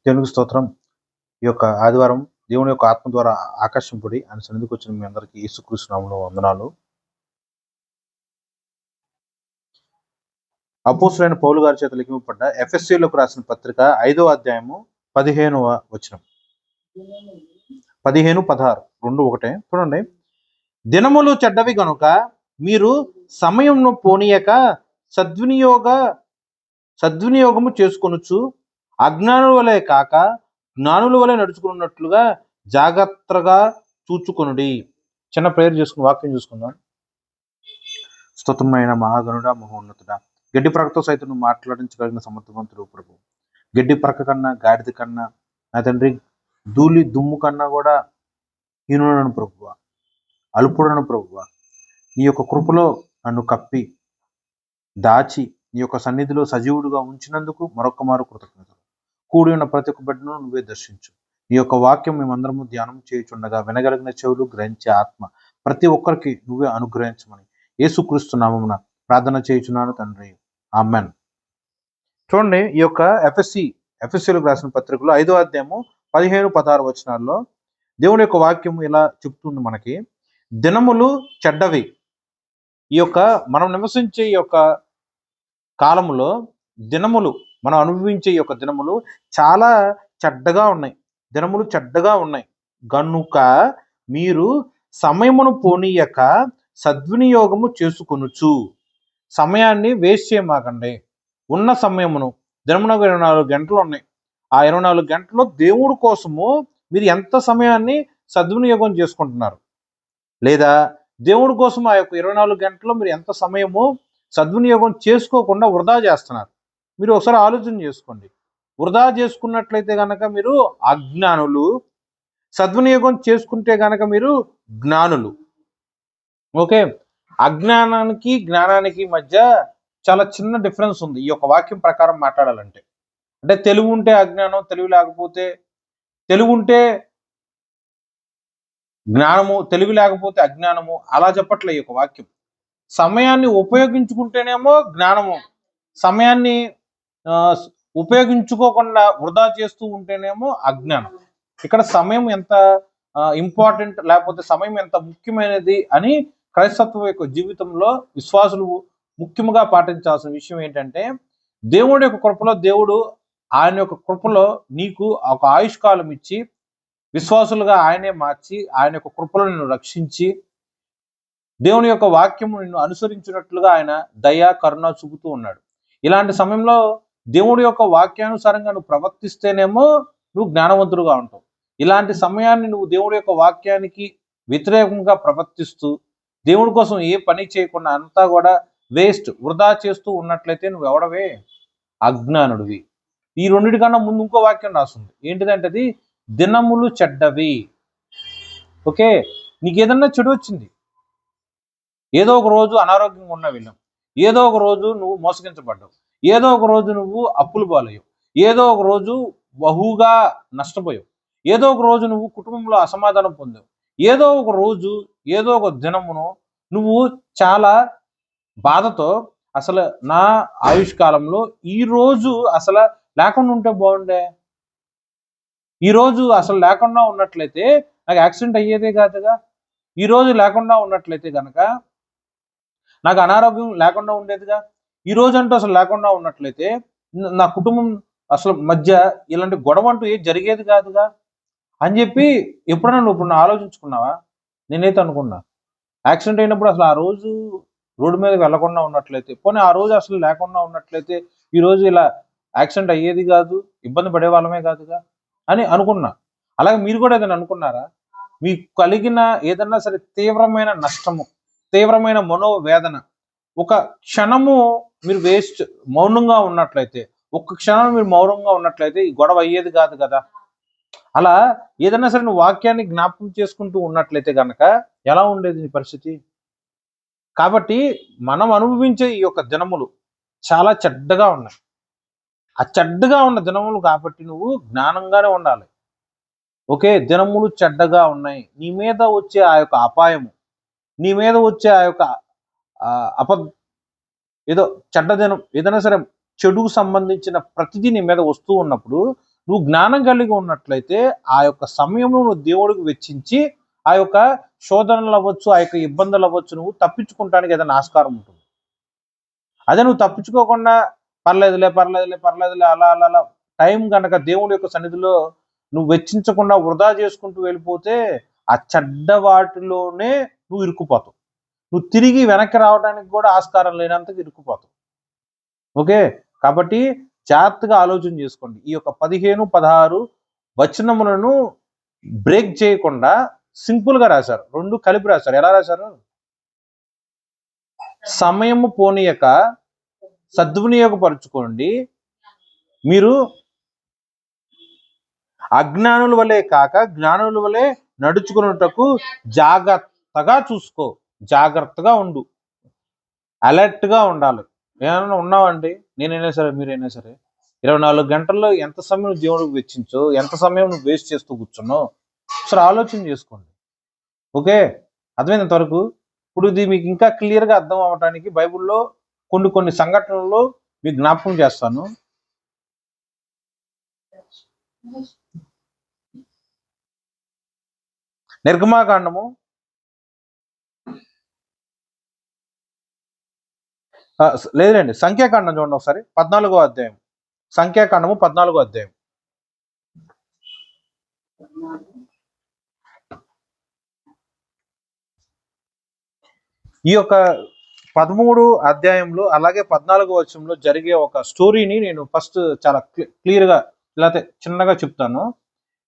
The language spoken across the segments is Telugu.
దేవునికి స్తోత్రం. ఈ యొక్క ఆదివారం దేవుని యొక్క ఆత్మ ద్వారా ఆకర్షింపబడి ఆయన సన్నిధికి వచ్చిన మీ అందరికీ యేసుక్రీస్తు నామములో వందనాలు. అపోస్తలుడైన పౌలు గారి చేత లిఖింపబడ్డ ఎఫెసీయులకు రాసిన పత్రిక 5వ అధ్యాయము 15వ వచనం. 15-16 రెండు ఒకటే. చూడండి. దినములు చెడ్డవి గనుక మీరు సమయమును పోనీయక సద్వినియోగము చేసుకొనుచు అజ్ఞానుల వలె కాక జ్ఞానుల వలె నడుచుకున్నట్లుగా జాగ్రత్తగా చూచుకొనుడి. చిన్న ప్రేయర్ చేసుకుని వాక్యం చూసుకుందాం. స్తోత్రమైన మహాగణుడా, మహోన్నతుడా, గడ్డి ప్రక్కతో సైతం నువ్వు మాట్లాడించగలిగిన సమర్థవంతుడు ప్రభు. గడ్డి ప్రక్క కన్నా, గాడిద కన్నా, నా తండ్రి ధూళి దుమ్ము కన్నా కూడా హీనుడను ప్రభువ, అల్పుడను ప్రభువ. నీ యొక్క కృపలో నన్ను కప్పి దాచి నీ యొక్క సన్నిధిలో సజీవుడుగా ఉంచినందుకు మరొక మారు కృతజ్ఞతలు. కూడి ఉన్న ప్రతి ఒక్క బిడ్డను నువ్వే దర్శించు. నీ యొక్క వాక్యం మేమందరము ధ్యానం చేయుచుండగా వినగలిగిన చెవులు, గ్రహించే ఆత్మ ప్రతి ఒక్కరికి నువ్వే అనుగ్రహించమని యేసుక్రీస్తు నామమున ప్రార్థన చేయుచున్నాను తండ్రి, ఆమెన్. చూడండి, ఈ యొక్క ఎఫెసీయులకు రాసిన పత్రికలో 5వ అధ్యాయము 15-16 వచనాల్లో దేవుని యొక్క వాక్యం ఇలా చెప్తుంది మనకి. దినములు చెడ్డవి. ఈ యొక్క మనం నివసించే ఈ యొక్క కాలములో దినములు, మనం అనుభవించే ఈ యొక్క దినములు చాలా చెడ్డగా ఉన్నాయి. దినములు చెడ్డగా ఉన్నాయి గనుక మీరు సమయమును పోనీయక సద్వినియోగము చేసుకొనుచు. సమయాన్ని వేస్ట్ చేయమాకండి. ఉన్న సమయమును, దినమున 24 గంటలు ఉన్నాయి. ఆ 24 గంటల్లో దేవుడి కోసము మీరు ఎంత సమయాన్ని సద్వినియోగం చేసుకుంటున్నారు, లేదా దేవుడి కోసం ఆ యొక్క 24 గంటల్లో మీరు ఎంత సమయము సద్వినియోగం చేసుకోకుండా వృధా చేస్తున్నారు. మీరు ఒకసారి ఆలోచన చేసుకోండి. వృధా చేసుకున్నట్లయితే కనుక మీరు అజ్ఞానులు, సద్వినియోగం చేసుకుంటే కనుక మీరు జ్ఞానులు. ఓకే, అజ్ఞానానికి జ్ఞానానికి మధ్య చాలా చిన్న డిఫరెన్స్ ఉంది ఈ యొక్క వాక్యం ప్రకారం మాట్లాడాలంటే. అంటే తెలివి ఉంటే అజ్ఞానం, తెలివి ఉంటే జ్ఞానము, తెలివి లేకపోతే అజ్ఞానము, అలా చెప్పట్లే ఈ యొక్క వాక్యం. సమయాన్ని ఉపయోగించుకుంటేనేమో జ్ఞానము, సమయాన్ని ఉపయోగించుకోకుండా వృధా చేస్తూ ఉంటేనేమో అజ్ఞానం. ఇక్కడ సమయం ఎంత ఇంపార్టెంట్, లేకపోతే సమయం ఎంత ముఖ్యమైనది అని క్రైస్తవ యొక్క జీవితంలో విశ్వాసులు ముఖ్యంగా పాటించాల్సిన విషయం ఏంటంటే, దేవుడి యొక్క కృపలో, దేవుడు ఆయన యొక్క కృపలో నీకు ఒక ఆయుష్కాలం ఇచ్చి విశ్వాసులుగా ఆయనే మార్చి ఆయన యొక్క కృపలో నిన్ను రక్షించి దేవుని యొక్క వాక్యము నిన్ను అనుసరించినట్లుగా ఆయన దయ, కరుణ చూపుతూ ఉన్నాడు. ఇలాంటి సమయంలో దేవుడి యొక్క వాక్యానుసారంగా నువ్వు ప్రవర్తిస్తేనేమో నువ్వు జ్ఞానవంతుడుగా ఉంటావు. ఇలాంటి సమయాన్ని నువ్వు దేవుడి యొక్క వాక్యానికి వ్యతిరేకంగా ప్రవర్తిస్తూ దేవుడి కోసం ఏ పని చేయకుండా అంతా కూడా వేస్ట్, వృధా చేస్తూ ఉన్నట్లయితే నువ్వు ఎవడవే? అజ్ఞానుడివి. ఈ రెండింటికన్నా ముందు ఇంకో వాక్యం రాస్తుంది. ఏంటిదంటే అది దినములు చెడ్డవి. ఓకే, నీకు ఏదన్నా చెడు వచ్చింది, ఏదో ఒక రోజు అనారోగ్యంగా ఉన్న వెళ్ళాం, ఏదో ఒక రోజు నువ్వు మోసగించబడ్డావు, ఏదో ఒక రోజు నువ్వు అప్పులు పాలయ్యావు, ఏదో ఒక రోజు బహుగా నష్టపోయావు, ఏదో ఒక రోజు నువ్వు కుటుంబంలో అసమాధానం పొందావు, ఏదో ఒక రోజు, ఏదో ఒక దినమును నువ్వు చాలా బాధతో అసలు నా ఆయుష్కాలంలో ఈ రోజు అసలు లేకుండా ఉంటే బాగుండే, ఈ రోజు అసలు లేకుండా ఉన్నట్లయితే నాకు యాక్సిడెంట్ అయ్యేదే కాదుగా, ఈ రోజు లేకుండా ఉన్నట్లయితే కనుక నాకు అనారోగ్యం లేకుండా ఉండేదిగా, ఈ రోజు అంటూ అసలు లేకుండా ఉన్నట్లయితే నా కుటుంబం అసలు మధ్య ఇలాంటి గొడవ అంటూ ఏది జరిగేది కాదుగా అని చెప్పి ఎప్పుడైనా నువ్వు ఇప్పుడు ఆలోచించుకున్నావా? నేనైతే అనుకున్నా, యాక్సిడెంట్ అయినప్పుడు అసలు ఆ రోజు రోడ్డు మీదకి వెళ్లకుండా ఉన్నట్లయితే, పోనీ ఆ రోజు అసలు లేకుండా ఉన్నట్లయితే ఈ రోజు ఇలా యాక్సిడెంట్ అయ్యేది కాదు, ఇబ్బంది పడే వాళ్ళమే కాదుగా అని అనుకున్నా. అలాగే మీరు కూడా ఏదైనా అనుకున్నారా? మీకు కలిగిన ఏదన్నా సరే తీవ్రమైన నష్టము, తీవ్రమైన మనోవేదన, ఒక క్షణము మీరు మౌనంగా ఉన్నట్లయితే, ఒక్క క్షణం మీరు మౌనంగా ఉన్నట్లయితే ఈ గొడవ అయ్యేది కాదు కదా. అలా ఏదైనా సరే నువ్వు వాక్యాన్ని జ్ఞాపకం చేసుకుంటూ ఉన్నట్లయితే కనుక ఎలా ఉండేది నీ పరిస్థితి? కాబట్టి మనం అనుభవించే ఈ యొక్క దినములు చాలా చెడ్డగా ఉన్నాయి. ఆ చెడ్డగా ఉన్న దినములు కాబట్టి నువ్వు జ్ఞానంగానే ఉండాలి. ఓకే, దినములు చెడ్డగా ఉన్నాయి. నీ మీద వచ్చే ఆ యొక్క అపాయము, నీ మీద వచ్చే ఆ యొక్క ఏదో చెడ్డ దినం, ఏదైనా సరే చెడుకు సంబంధించిన ప్రతిదీ నీ మీద వస్తూ ఉన్నప్పుడు నువ్వు జ్ఞానం కలిగి ఉన్నట్లయితే ఆ యొక్క సమయం నువ్వు దేవుడికి వెచ్చించి ఆ యొక్క శోధనలు అవ్వచ్చు, ఆ యొక్క ఇబ్బందులు అవ్వచ్చు, నువ్వు తప్పించుకుంటానికి ఏదైనా ఆస్కారం ఉంటుంది. అదే నువ్వు తప్పించుకోకుండా పర్లేదులే పర్లేదులే పర్లేదులే అలా అలా అలా టైం కనుక దేవుడి యొక్క సన్నిధిలో నువ్వు వెచ్చించకుండా వృధా చేసుకుంటూ వెళ్ళిపోతే ఆ చెడ్డ వాటిలోనే నువ్వు ఇరుక్కుపోతావు. నువ్వు తిరిగి వెనక్కి రావడానికి కూడా ఆస్కారం లేనంతగా ఇరుక్కుపోతావు. ఓకే, కాబట్టి జాగ్రత్తగా ఆలోచన చేసుకోండి. ఈ యొక్క 15, 16 వచనములను బ్రేక్ చేయకుండా సింపుల్ గా రాశారు, రెండు కలిపి రాశారు. ఎలా రాశారు? సమయము పోనీయక సద్వినియోగపరుచుకోండి, మీరు అజ్ఞానుల వలె కాక జ్ఞానుల వలె నడుచుకున్నటకు జాగ్రత్తగా చూసుకో, జాగ్రత్తగా ఉండు, అలర్ట్ గా ఉండాలి. ఏమైనా ఉన్నావండి, నేనైనా సరే మీరైనా సరే 24 గంటల్లో ఎంత సమయం దేవుడికి వెచ్చించో, ఎంత సమయం నువ్వు వేస్ట్ చేస్తూ కూర్చున్నావు సరే ఆలోచన చేసుకోండి. ఓకే, అర్థమైనంత వరకు. ఇప్పుడు ఇది మీకు ఇంకా క్లియర్గా అర్థం అవ్వడానికి బైబిల్లో కొన్ని సంఘటనలు మీకు జ్ఞాపకం చేస్తాను. నిర్గమాకాండము లేదండి, సంఖ్యాకాండం చూడండి ఒకసారి, 14వ అధ్యాయం. సంఖ్యాకాండము 14వ అధ్యాయం. ఈ యొక్క 13 అధ్యాయంలో అలాగే 14వ వచనంలో జరిగే ఒక స్టోరీని నేను ఫస్ట్ చాలా క్లియర్గా లేకపోతే చిన్నగా చెప్తాను.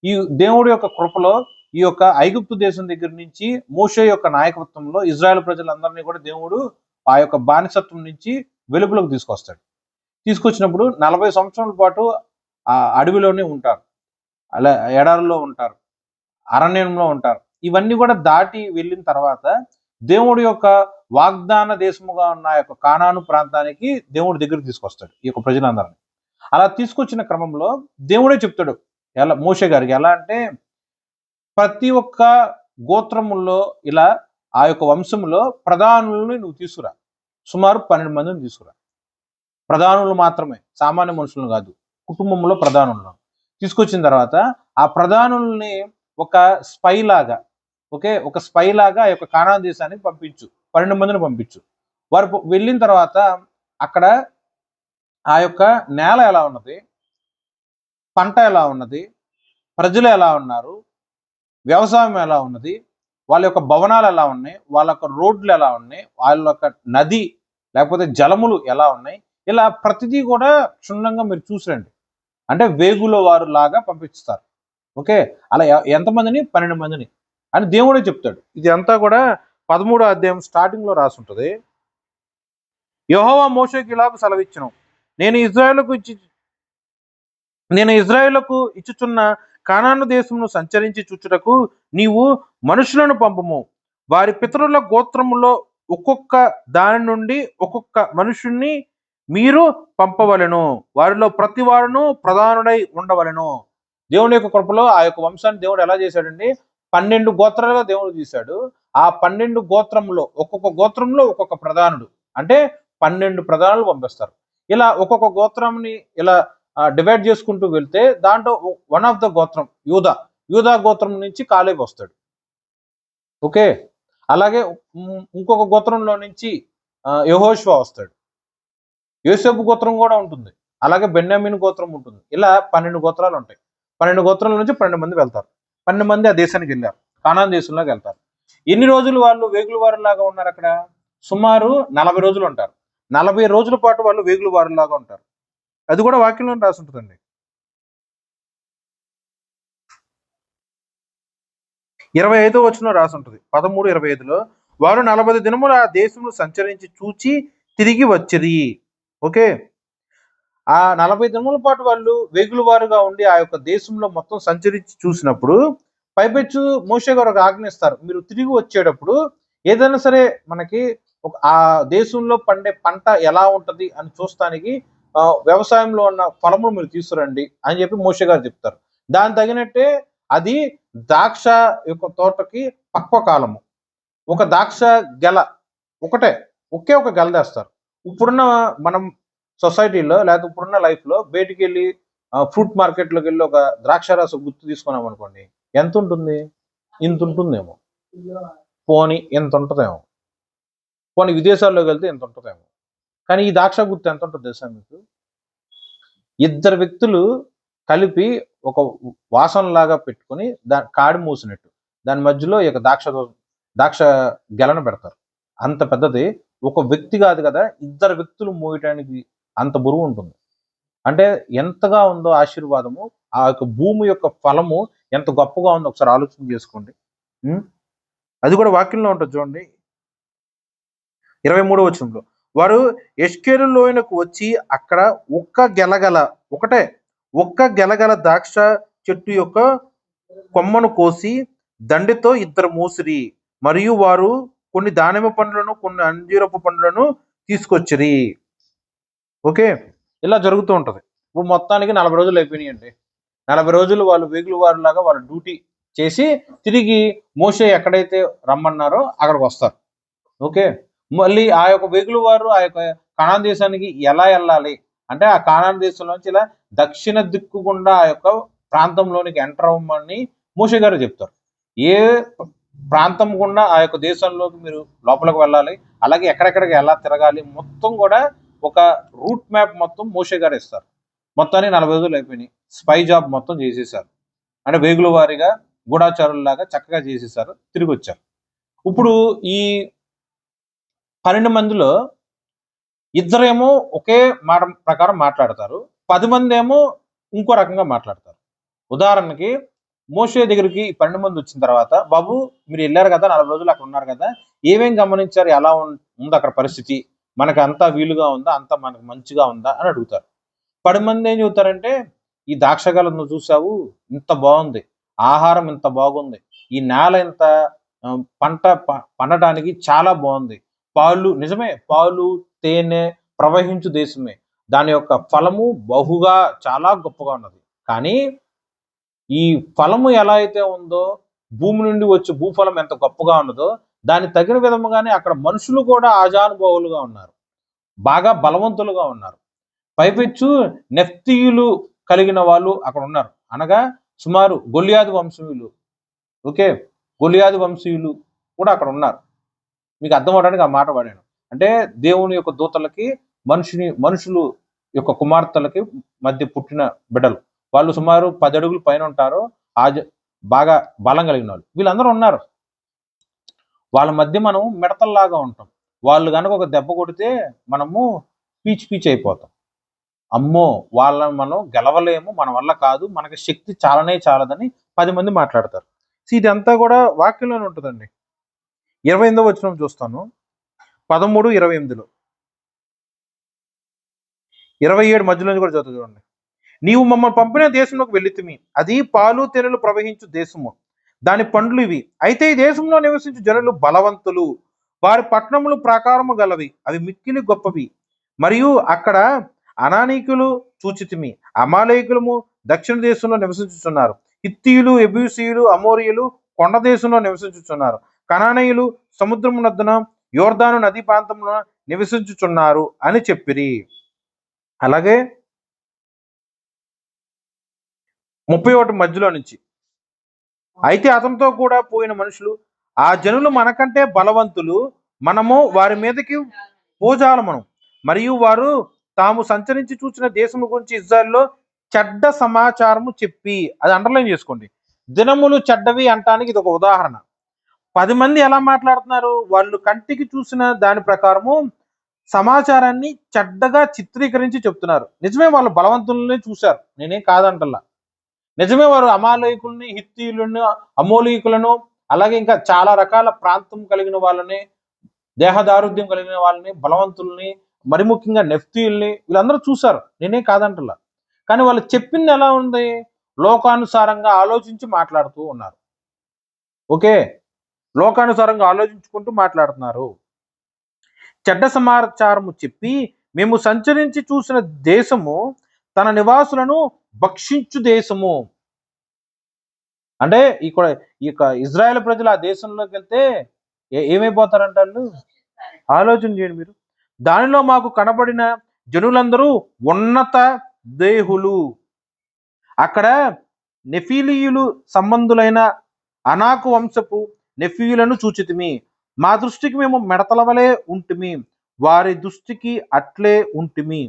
ఈ దేవుడి యొక్క కృపలో ఈ యొక్క ఐగుప్తు దేశం దగ్గర నుంచి మోషే యొక్క నాయకత్వంలో ఇజ్రాయెల్ ప్రజలందరినీ కూడా దేవుడు ఆ యొక్క బానిసత్వం నుంచి వెలుపులోకి తీసుకొస్తాడు. తీసుకొచ్చినప్పుడు 40 సంవత్సరాల పాటు ఆ అడవిలోనే ఉంటారు, అలా ఎడారిలో ఉంటారు, అరణ్యంలో ఉంటారు. ఇవన్నీ కూడా దాటి వెళ్ళిన తర్వాత దేవుడి యొక్క వాగ్దాన దేశముగా ఉన్న యొక్క కానాను ప్రాంతానికి దేవుడి దగ్గరికి తీసుకొస్తాడు ఈ యొక్క ప్రజలందరినీ. అలా తీసుకొచ్చిన క్రమంలో దేవుడే చెప్తాడు ఎలా మోషే గారికి, ఎలా అంటే ప్రతి ఒక్క గోత్రముల్లో ఇలా ఆ యొక్క వంశంలో ప్రధానులని నువ్వు తీసుకురా, సుమారు 12 మందిని తీసుకురా. ప్రధానులు మాత్రమే, సామాన్య మనుషులను కాదు, కుటుంబంలో ప్రధానులను తీసుకొచ్చిన తర్వాత ఆ ప్రధానుల్ని ఒక స్పై లాగా, ఓకే, ఒక స్పై లాగా ఆ యొక్క కానాను దేశానికి పంపించు, 12 మందిని పంపించు. వారు వెళ్ళిన తర్వాత అక్కడ ఆ యొక్క నేల ఎలా ఉన్నది, పంట ఎలా ఉన్నది, ప్రజలు ఎలా ఉన్నారు, వ్యవసాయం ఎలా ఉన్నది, వాళ్ళ యొక్క భవనాలు ఎలా ఉన్నాయి, వాళ్ళ యొక్క రోడ్లు ఎలా ఉన్నాయి, వాళ్ళ యొక్క నది లేకపోతే జలములు ఎలా ఉన్నాయి, ఇలా ప్రతిదీ కూడా క్షుణ్ణంగా మీరు చూసిరండి. అంటే వేగుల వారు లాగా పంపిస్తారు. ఓకే, అలా ఎంతమందిని? 12 మందిని అని దేవుడే చెప్తాడు. ఇది అంతా కూడా 13వ అధ్యాయం స్టార్టింగ్ లో రాసి ఉంటుంది. యెహోవా మోషేకి ఇలాగ సెలవిచ్చును, నేను ఇజ్రాయేలుకు ఇచ్చుచున్న కానాను దేశమును సంచరించి చూచుటకు నీవు మనుషులను పంపము. వారి పితరుల గోత్రములో ఒక్కొక్క దాని నుండి ఒక్కొక్క మనుషుణ్ణి మీరు పంపవలెను. వారిలో ప్రతి వారును ప్రధానుడై ఉండవలెను. దేవుని యొక్క కృపలో ఆ యొక్క వంశాన్ని దేవుడు ఎలా చేశాడండి? 12 గోత్రాలుగా దేవుడు తీశాడు. ఆ 12 గోత్రంలో ఒక్కొక్క గోత్రంలో ఒక్కొక్క ప్రధానుడు, అంటే 12 ప్రధానులు పంపిస్తారు. ఇలా ఒక్కొక్క గోత్రంని ఇలా డివైడ్ చేసుకుంటూ వెళ్తే దాంట్లో వన్ ఆఫ్ ద గోత్రం యూదా గోత్రం నుంచి కాలేబు వస్తాడు. ఓకే, అలాగే ఇంకొక గోత్రంలో నుంచి యెహోషువ వస్తాడు. యోసేపు గోత్రం కూడా ఉంటుంది, అలాగే బెన్యామీన్ గోత్రం ఉంటుంది. ఇలా 12 గోత్రాలు ఉంటాయి. 12 గోత్రాల నుంచి 12 మంది వెళ్తారు. 12 మంది ఆ దేశానికి వెళ్ళారు, కానాన్ దేశంలోకి వెళ్తారు. ఎన్ని రోజులు వాళ్ళు వేగుల వారిలాగా ఉన్నారు? అక్కడ సుమారు 40 రోజులు ఉంటారు. 40 రోజుల పాటు వాళ్ళు వేగుల వారిలాగా ఉంటారు. అది కూడా వాక్యంలో రాసి ఉంటుందండి. 25వ వచనంలో రాసి ఉంటుంది, 13:25లో వారు 40 దినములు ఆ దేశంలో సంచరించి చూచి తిరిగి వచ్చిరి. ఓకే, ఆ 40 దినముల పాటు వాళ్ళు వేగుల వారుగా ఉండి ఆ యొక్క దేశంలో మొత్తం సంచరించి చూసినప్పుడు పైపెచ్చు మోషే గారు ఒక ఆజ్ఞిస్తారు, మీరు తిరిగి వచ్చేటప్పుడు ఏదైనా సరే మనకి ఆ దేశంలో పండే పంట ఎలా ఉంటది అని చూస్తానికి వ్యవసాయంలో ఉన్న ఫలములు మీరు తీసుకురండి అని చెప్పి మోషే గారు చెప్తారు. దాని తగినట్టే అది ద్రాక్ష యొక్క తోటకి పక్వ కాలము. ఒక ద్రాక్ష గెల ఒకే గెల తెస్తారు. ఇప్పుడున్న మనం సొసైటీలో లేకపోతే ఇప్పుడున్న లైఫ్లో బయటికి వెళ్ళి ఫ్రూట్ మార్కెట్లోకి వెళ్ళి ఒక ద్రాక్ష రసం గుర్తు తీసుకున్నాం అనుకోండి, ఎంత ఉంటుంది? ఇంత ఉంటుందేమో, పోనీ ఎంత ఉంటుందేమో, పోనీ విదేశాల్లోకి వెళ్తే ఎంత ఉంటుందేమో. కానీ ఈ ద్రాక్ష గుర్తు ఎంత ఉంటుంది తెలుసా మీకు? ఇద్దరు వ్యక్తులు కలిపి ఒక వాసనలాగా పెట్టుకొని కాడి మూసినట్టు దాని మధ్యలో ఇక ద్రాక్ష గెలను పెడతారు. అంత పెద్దది. ఒక వ్యక్తి కాదు కదా, ఇద్దరు వ్యక్తులు మోయటానికి అంత బరువు ఉంటుంది. అంటే ఎంతగా ఉందో ఆశీర్వాదము, ఆ యొక్క భూమి యొక్క ఫలము ఎంత గొప్పగా ఉందో ఒకసారి ఆలోచన చేసుకోండి. అది కూడా వాక్యంలో ఉంటుంది చూడండి, 23వ వచనంలో. వారు ఎష్కేలు లోయనకు వచ్చి అక్కడ ఒక్క గెలగల ద్రాక్ష చెట్టు యొక్క కొమ్మను కోసి దండితో ఇద్దరు మోసిరి, మరియు వారు కొన్ని దానిమ్మ పండ్లను కొన్ని అంజీరపు పండ్లను తీసుకొచ్చిరి. ఓకే, ఇలా జరుగుతూ ఉంటది. ఇప్పుడు మొత్తానికి 40 రోజులు అయిపోయినాయండి. 40 రోజులు వాళ్ళు వేగులు వారిలాగా వాళ్ళ డ్యూటీ చేసి తిరిగి మోషే ఎక్కడైతే రమ్మన్నారో అక్కడికి వస్తారు. ఓకే, మళ్ళీ ఆ యొక్క వేగులు వారు ఆ యొక్క కనాన్ దేశానికి ఎలా వెళ్ళాలి అంటే, ఆ కానాన్ దేశంలోంచి ఇలా దక్షిణ దిక్కు గుండా ఆ యొక్క ప్రాంతంలోనికి ఎంటర్ అవ్వమని మోషే గారు చెప్తారు. ఏ ప్రాంతం గుండా ఆ యొక్క దేశంలోకి మీరు లోపలికి వెళ్ళాలి, అలాగే ఎక్కడెక్కడికి ఎలా తిరగాలి, మొత్తం కూడా ఒక రూట్ మ్యాప్ మొత్తం మోషే గారు ఇస్తారు. మొత్తానికి 40 రోజులు అయిపోయినాయి. స్పై జాబ్ మొత్తం చేసేసారు. అంటే వేగుల వారిగా గూఢాచారుల్లాగా చక్కగా చేసేసారు, తిరిగి వచ్చారు. ఇప్పుడు ఈ 12 మందిలో ఇద్దరేమో ఒకే మాట ప్రకారం మాట్లాడతారు, 10 మంది ఏమో ఇంకో రకంగా మాట్లాడతారు. ఉదాహరణకి మోషే దగ్గరికి 12 మంది వచ్చిన తర్వాత, బాబు మీరు వెళ్ళారు కదా, 40 రోజులు అక్కడ ఉన్నారు కదా, ఏమేం గమనించారు, ఎలా ఉంది అక్కడ పరిస్థితి, మనకు అంతా వీలుగా ఉందా, అంతా మనకు మంచిగా ఉందా అని అడుగుతారు. 10 మంది ఏం చెబుతారంటే, ఈ ద్రాక్షగాలను నువ్వు చూసావు, ఇంత బాగుంది, ఆహారం ఇంత బాగుంది, ఈ నేల ఇంత పంట పండటానికి చాలా బాగుంది, పాలు నిజమే, పాలు తేనె ప్రవహించు దేశమే, దాని యొక్క ఫలము బహుగా చాలా గొప్పగా ఉన్నది. కానీ ఈ ఫలము ఎలా అయితే ఉందో, భూమి నుండి వచ్చే భూఫలం ఎంత గొప్పగా ఉన్నదో, దానికి తగిన విధముగానే అక్కడ మనుషులు కూడా ఆజానుభావులుగా ఉన్నారు, బాగా బలవంతులుగా ఉన్నారు. పైపెచ్చు నెఫ్తీయులు కలిగిన వాళ్ళు అక్కడ ఉన్నారు, అనగా సుమారు గొలియాదు వంశీయులు. ఓకే, గొలియాదు వంశీయులు కూడా అక్కడ ఉన్నారు. మీకు అర్థం అవడానికి ఆ మాట వాడాను. అంటే దేవుని యొక్క దూతలకి మనుషులు యొక్క కుమార్తెలకి మధ్య పుట్టిన బిడ్డలు, వాళ్ళు సుమారు 10 అడుగులు పైన ఉంటారు, బాగా బలం కలిగిన వాళ్ళు, వీళ్ళందరూ ఉన్నారు. వాళ్ళ మధ్య మనం మిడతల్లాగా ఉంటాం. వాళ్ళు కనుక ఒక దెబ్బ కొడితే మనము పీచ్ అయిపోతాం. అమ్మో, వాళ్ళని మనం గెలవలేము, మన వల్ల కాదు, మనకి శక్తి చాలదని 10 మంది మాట్లాడతారు. ఇదంతా కూడా వాక్యంలోనే ఉంటుందండి. 28వ వచనం చూస్తాను, 13, 28లో, 27 మధ్యలో కూడా చదువు చూడండి. నీవు మమ్మల్ని పంపిన దేశంలోకి వెళ్ళితిమి, అది పాలు తేనెలు ప్రవహించు దేశము, దాని పండ్లు ఇవి. అయితే ఈ దేశంలో నివసించు జనులు బలవంతులు, వారి పట్టణములు ప్రాకారము గలవి, అవి మిక్కిలి గొప్పవి. మరియు అక్కడ అనానీకులు చూచితిమి, అమాలేకులము దక్షిణ దేశంలో నివసించుచున్నారు, హిత్తీయులు, ఎబూసీయులు, అమోరియులు కొండ దేశంలో నివసించుచున్నారు, కనానీయులు సముద్రము నద్దున యోర్దాను నదీ ప్రాంతంలో నివసించుచున్నారు అని చెప్పిరి. అలాగే 31 మధ్యలో నుంచి, అయితే అతనితో కూడా పోయిన మనుషులు, ఆ జనులు మనకంటే బలవంతులు, మనము వారి మీదకి పోజాలమను, మరియు వారు తాము సంచరించి చూసిన దేశం గురించి ఇజ్రాయెల్లో చెడ్డ సమాచారము చెప్పి, అది అండర్లైన్ చేసుకోండి, దినములు చెడ్డవి అంటానికి ఇది ఒక ఉదాహరణ. 10 మంది ఎలా మాట్లాడుతున్నారు, వాళ్ళు కంటికి చూసిన దాని ప్రకారము సమాచారాన్ని చెడ్డగా చిత్రీకరించి చెప్తున్నారు. నిజమే, వాళ్ళు బలవంతులనే చూశారు, నేనేం కాదంటల్లా. నిజమే, వారు అమాలేకుల్ని, హిత్తీయులను, అమోలీకులను, అలాగే ఇంకా చాలా రకాల ప్రాంతం కలిగిన వాళ్ళని, దేహదారుఢ్యం కలిగిన వాళ్ళని, బలవంతుల్ని, మరి ముఖ్యంగా నెఫ్తీయుల్ని, వీళ్ళందరూ చూశారు, నేనే కాదంటలా. కానీ వాళ్ళు చెప్పింది ఎలా ఉంది, లోకానుసారంగా ఆలోచించి మాట్లాడుతూ ఉన్నారు. ఓకే, లోకానుసారంగా ఆలోచించుకుంటూ మాట్లాడుతున్నారు. చెడ్డ సమాచారము చెప్పి, మేము సంచరించి చూసిన దేశము తన నివాసులను భక్షించు దేశము. అంటే ఇక్కడ ఈ ఇజ్రాయెల్ ప్రజలు ఆ దేశంలోకి వెళ్తే ఏమైపోతారంట వాళ్ళు, ఆలోచన చేయండి మీరు. దానిలో మాకు కనబడిన జనులందరూ ఉన్నత దేహులు, అక్కడ నెఫీలీయులు సంబంధులైన అనాకు వంశపు నెఫీయులను చూచితిమి. మా దృష్టికి మేము మిడతల వలె ఉంటిమి, వారి దృష్టికి అట్లే ఉంటిమి.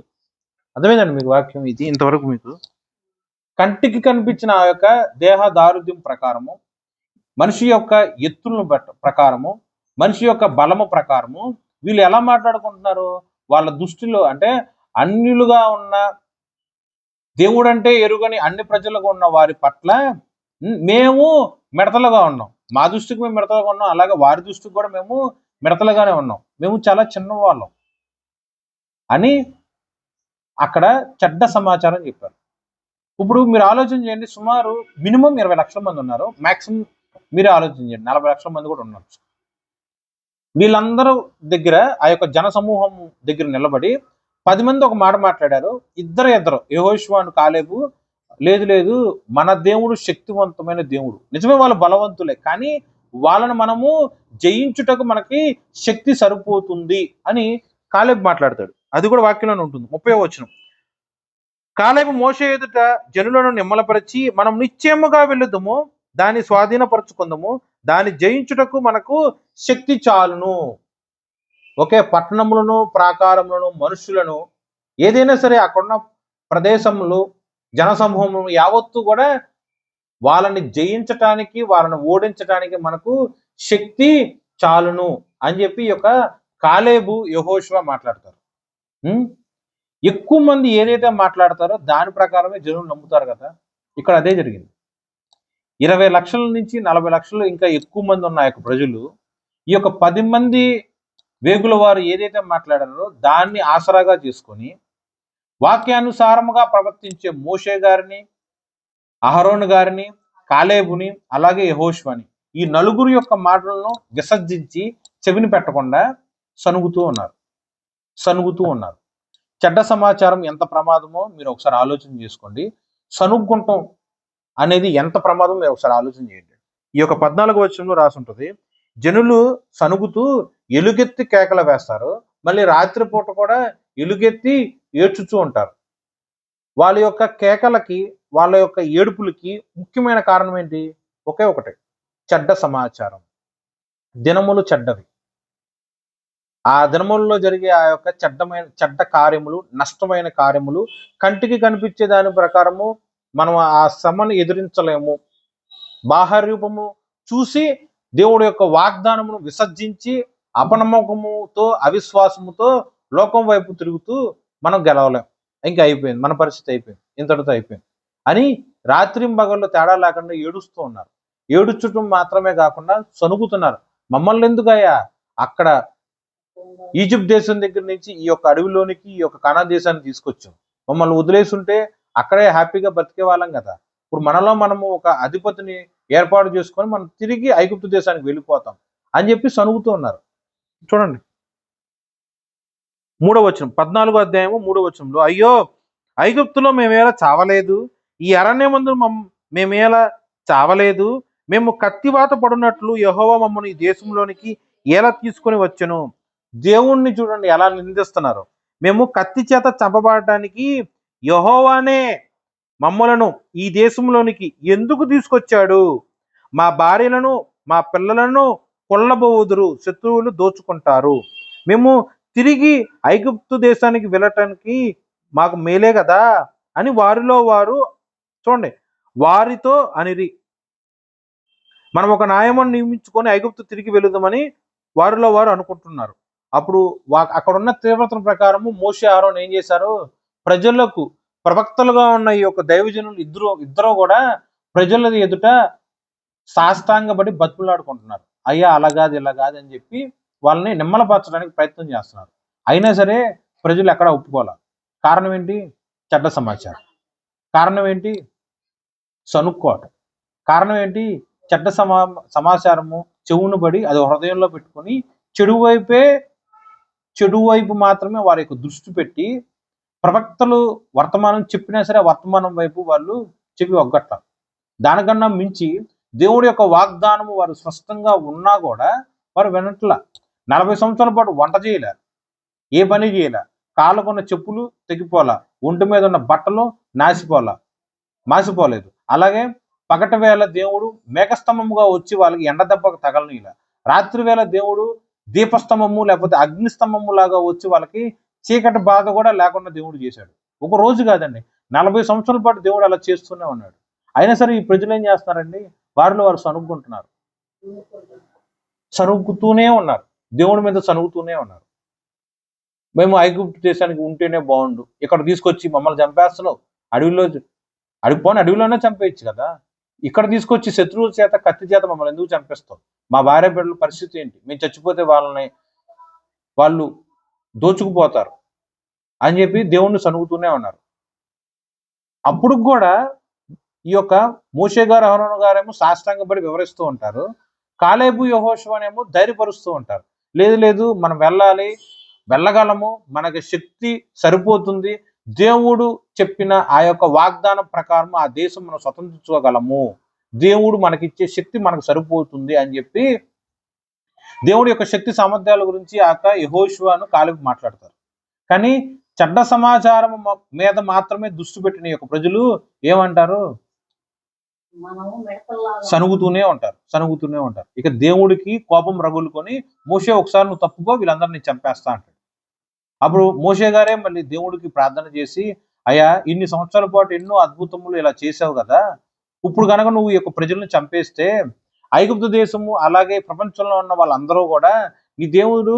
అర్థమైందండి మీకు వాక్యం ఇది ఇంతవరకు? మీకు కంటికి కనిపించిన ఆ యొక్క దేహ దారుద్యం ప్రకారము, మనిషి యొక్క ఎత్తులను ప్రకారము, మనిషి యొక్క బలము ప్రకారము వీళ్ళు ఎలా మాట్లాడుకుంటున్నారు? వాళ్ళ దృష్టిలో అంటే అన్యులుగా ఉన్న, దేవుడంటే ఎరుగని అన్ని ప్రజలుగా ఉన్న వారి పట్ల మేము మిడతలుగా ఉన్నాం, మా దృష్టికి మేము మిడతలుగా ఉన్నాం, అలాగే వారి దృష్టికి కూడా మేము మిడతలుగానే ఉన్నాం, మేము చాలా చిన్నవాళ్ళం అని అక్కడ చెడ్డ సమాచారం చెప్పారు. ఇప్పుడు మీరు ఆలోచన చేయండి, సుమారు మినిమం 20 లక్షల మంది ఉన్నారు, మాక్సిమం మీరే ఆలోచన చేయండి 40 లక్షల మంది కూడా ఉన్నారు. వీళ్ళందరూ దగ్గర ఆ యొక్క జన సమూహం దగ్గర నిలబడి 10 మంది ఒక మాట మాట్లాడారు. ఇద్దరు యెహోషువ కాలేబు, లేదు లేదు మన దేవుడు శక్తివంతమైన దేవుడు. నిజమే వాళ్ళు బలవంతులే, కానీ వాళ్ళని మనము జయించుటకు మనకి శక్తి సరిపోతుంది అని కాలేబు మాట్లాడతాడు. అది కూడా వాక్యంలోనే ఉంటుంది. 30వ వచనం, కాలేబు మోషే ఎదుట జనులను నిమ్మలపరిచి, మనం నిశ్చయముగా వెళ్ళుదము, దాన్ని స్వాధీనపరచుకుందాము, దాన్ని జయించుటకు మనకు శక్తి చాలును. ఒకే పట్టణములను, ప్రాకారములను, మనుషులను, ఏదైనా సరే అక్కడున్న ప్రదేశంలో జనసమూహము యావత్తు కూడా వాళ్ళని జయించటానికి, వాళ్ళని ఓడించటానికి మనకు శక్తి చాలును అని చెప్పి ఈ యొక్క కాలేబు యెహోషువ మాట్లాడతారు. ఎక్కువ మంది ఏదైతే మాట్లాడతారో దాని ప్రకారమే జనులు నమ్ముతారు కదా. ఇక్కడ అదే జరిగింది. 20 లక్షల నుంచి 40 లక్షలు ఇంకా ఎక్కువ మంది ఉన్న యొక్క ప్రజలు ఈ యొక్క 10 మంది వేగుల వారు ఏదైతే మాట్లాడారో దాన్ని ఆసరాగా చేసుకొని వాక్యానుసారముగా ప్రవర్తించే మోషే గారిని, అహరోను గారిని, కాలేబుని, అలాగే యెహోషువని, ఈ నలుగురు యొక్క మాటలను విసర్జించి చెవిని పెట్టకుండా సనుగుతూ ఉన్నారు. చెడ్డ సమాచారం ఎంత ప్రమాదమో మీరు ఒకసారి ఆలోచన చేసుకోండి. సనుగ్గుంటం అనేది ఎంత ప్రమాదం మీరు ఒకసారి ఆలోచన చేయండి. ఈ యొక్క 14వ వచనంలో రాసి ఉంటుంది, జనులు సనుగుతూ ఎలుగెత్తి కేకలు వేస్తారు, మళ్ళీ రాత్రిపూట కూడా ఎలుగెత్తి ఏడ్చుతూ ఉంటారు. వాళ్ళ యొక్క కేకలకి, వాళ్ళ యొక్క ఏడుపులకి ముఖ్యమైన కారణం ఏంటి? ఒకే ఒకటి, చెడ్డ సమాచారం. దినములు చెడ్డవి. ఆ దినములలో జరిగే ఆ యొక్క చెడ్డ కార్యములు, నష్టమైన కార్యములు కంటికి కనిపించే దాని ప్రకారము మనం ఆ శ్రమను ఎదిరించలేము. బాహ్యరూపము చూసి దేవుడి యొక్క వాగ్దానమును విసర్జించి అపనమ్మకముతో, అవిశ్వాసముతో లోకం వైపు తిరుగుతూ మనం గెలవలేం. ఇంకా అయిపోయింది, మన పరిస్థితి అయిపోయింది, ఇంతటితో అయిపోయింది అని రాత్రింబగళ్ళు తేడా లేకుండా ఏడుస్తూ ఉన్నారు. ఏడుచటం మాత్రమే కాకుండా సనుగుతున్నారు. మమ్మల్ని ఎందుకయ్యా అక్కడ ఈజిప్ట్ దేశం దగ్గర నుంచి ఈ యొక్క అడవిలోనికి, ఈ యొక్క కనాన్ దేశాన్ని తీసుకొచ్చాం, మమ్మల్ని వదిలేసుంటే అక్కడే హ్యాపీగా బతికే వాళ్ళం కదా. ఇప్పుడు మనము ఒక అధిపతిని ఏర్పాటు చేసుకొని మనం తిరిగి ఐగుప్తు దేశానికి వెళ్ళిపోతాం అని చెప్పి సనుగుతూ ఉన్నారు. చూడండి 3వ వచనం, 14వ అధ్యాయము 3వ వచనంలో, అయ్యో ఐగుప్తులో మేమేలా చావలేదు, ఈ అరణ్యమందు మేమేలా చావలేదు, మేము కత్తివాత పడినట్లు యెహోవా మమ్మను ఈ దేశంలోనికి ఎలా తీసుకొని వచ్చెను. దేవుణ్ణి చూడండి ఎలా నిందిస్తున్నారు. మేము కత్తి చేత చంపబడటానికి యెహోవానే మమ్మలను ఈ దేశంలోనికి ఎందుకు తీసుకొచ్చాడు? మా భార్యలను, మా పిల్లలను కొల్లబోదురు, శత్రువులు దోచుకుంటారు. మేము తిరిగి ఐగుప్తు దేశానికి వెళ్ళటానికి మాకు మేలే కదా అని వారిలో వారు, చూడండి, వారితో అనిరి. మనం ఒక న్యాయమును నియమించుకొని ఐగుప్తు తిరిగి వెళుదామని వారిలో వారు అనుకుంటున్నారు. అప్పుడు అక్కడ ఉన్న తీవ్రతల ప్రకారము మోషే, అహరోను ఏం చేశారు? ప్రజలకు ప్రవక్తలుగా ఉన్న ఈ యొక్క దైవజనులు ఇద్దరు కూడా ప్రజల ఎదుట సాష్టాంగపడి బతుకులాడుకుంటున్నారు. అయ్యా అలా కాదు, ఇలా కాదు అని చెప్పి వాళ్ళని నిమ్మలపరచడానికి ప్రయత్నం చేస్తున్నారు. అయినా సరే ప్రజలు ఎక్కడ ఒప్పుకోవాలి. కారణం ఏంటి? చెడ్డ సమాచారం. కారణం ఏంటి? సనుక్కోవటం. కారణం ఏంటి? చెడ్డ సమాచారము చెవును పడి అది హృదయంలో పెట్టుకొని చెడు వైపు మాత్రమే వారి యొక్క దృష్టి పెట్టి, ప్రవక్తలు వర్తమానం చెప్పినా సరే వర్తమానం వైపు వాళ్ళు చెవి ఒగ్గట్టారు. దానికన్నా మించి దేవుడి యొక్క వాగ్దానము వారు స్పష్టంగా ఉన్నా కూడా వారు వినట్ల. 40 సంవత్సరాల పాటు వంట చేయలే, ఏ పని చేయలే, కాళ్ళకున్న చెప్పులు తెగిపోలా, ఒంటి మీద ఉన్న బట్టలు నాసిపోలా, మాసిపోలేదు. అలాగే పగటి వేళ దేవుడు మేఘస్తంభముగా వచ్చి వాళ్ళకి ఎండ దెబ్బకు తగలనీలా. రాత్రి వేళ దేవుడు దీపస్తంభము లేకపోతే అగ్నిస్తంభము లాగా వచ్చి వాళ్ళకి చీకటి బాధ కూడా లేకుండా దేవుడు చేశాడు. ఒక రోజు కాదండి, 40 సంవత్సరాల పాటు దేవుడు అలా చేస్తూనే ఉన్నాడు. అయినా సరే ఈ ప్రజలు ఏం చేస్తున్నారండి, వారిలో వారు సనుక్కుంటున్నారు, సనుగుతూనే ఉన్నారు, దేవుడి మీద సనుగుతూనే ఉన్నారు. మేము ఐగుప్తు దేశానికి ఉంటేనే బాగుండు, ఇక్కడ తీసుకొచ్చి మమ్మల్ని చంపేస్తున్నావు, అడవిలోనే చంపేయచ్చు కదా, ఇక్కడ తీసుకొచ్చి శత్రువుల చేత కత్తి చేత మమ్మల్ని ఎందుకు చంపేస్తావు, మా భార్య బిడ్డల పరిస్థితి ఏంటి, మేము చచ్చిపోతే వాళ్ళు దోచుకుపోతారు అని చెప్పి దేవుణ్ణి సనుగుతూనే ఉన్నారు. అప్పుడు కూడా ఈ యొక్క మోషే గారు అహరోను గారేమో సాష్టాంగపడి వివరిస్తూ ఉంటారు, కాలేబు యెహోషువ అనేమో ధైర్యపరుస్తూ ఉంటారు. లేదు లేదు, మనం వెళ్ళగలము, మనకి శక్తి సరిపోతుంది, దేవుడు చెప్పిన ఆ యొక్క వాగ్దానం ప్రకారం ఆ దేశం మనం స్వతంత్రించుకోగలము, దేవుడు మనకిచ్చే శక్తి మనకు సరిపోతుంది అని చెప్పి దేవుడి యొక్క శక్తి సామర్థ్యాల గురించి యెహోషువను కాలేబు మాట్లాడతారు. కానీ చెడ్డ సమాచారం మీద మాత్రమే దృష్టి పెట్టిన యొక్క ప్రజలు ఏమంటారు, సనుగుతూనే ఉంటారు. ఇక దేవుడికి కోపం రగులుకొని మోషే ఒకసారి నువ్వు తప్పుకో, వీళ్ళందరినీ చంపేస్తా అంటాడు. అప్పుడు మోషే గారే మళ్ళీ దేవుడికి ప్రార్థన చేసి, అయ్యా ఇన్ని సంవత్సరాల పాటు ఎన్నో అద్భుతములు ఇలా చేసావు కదా, ఇప్పుడు కనుక నువ్వు ఈ యొక్క ప్రజలను చంపేస్తే ఐగుప్తు దేశము అలాగే ప్రపంచంలో ఉన్న వాళ్ళందరూ కూడా ఈ దేవుడు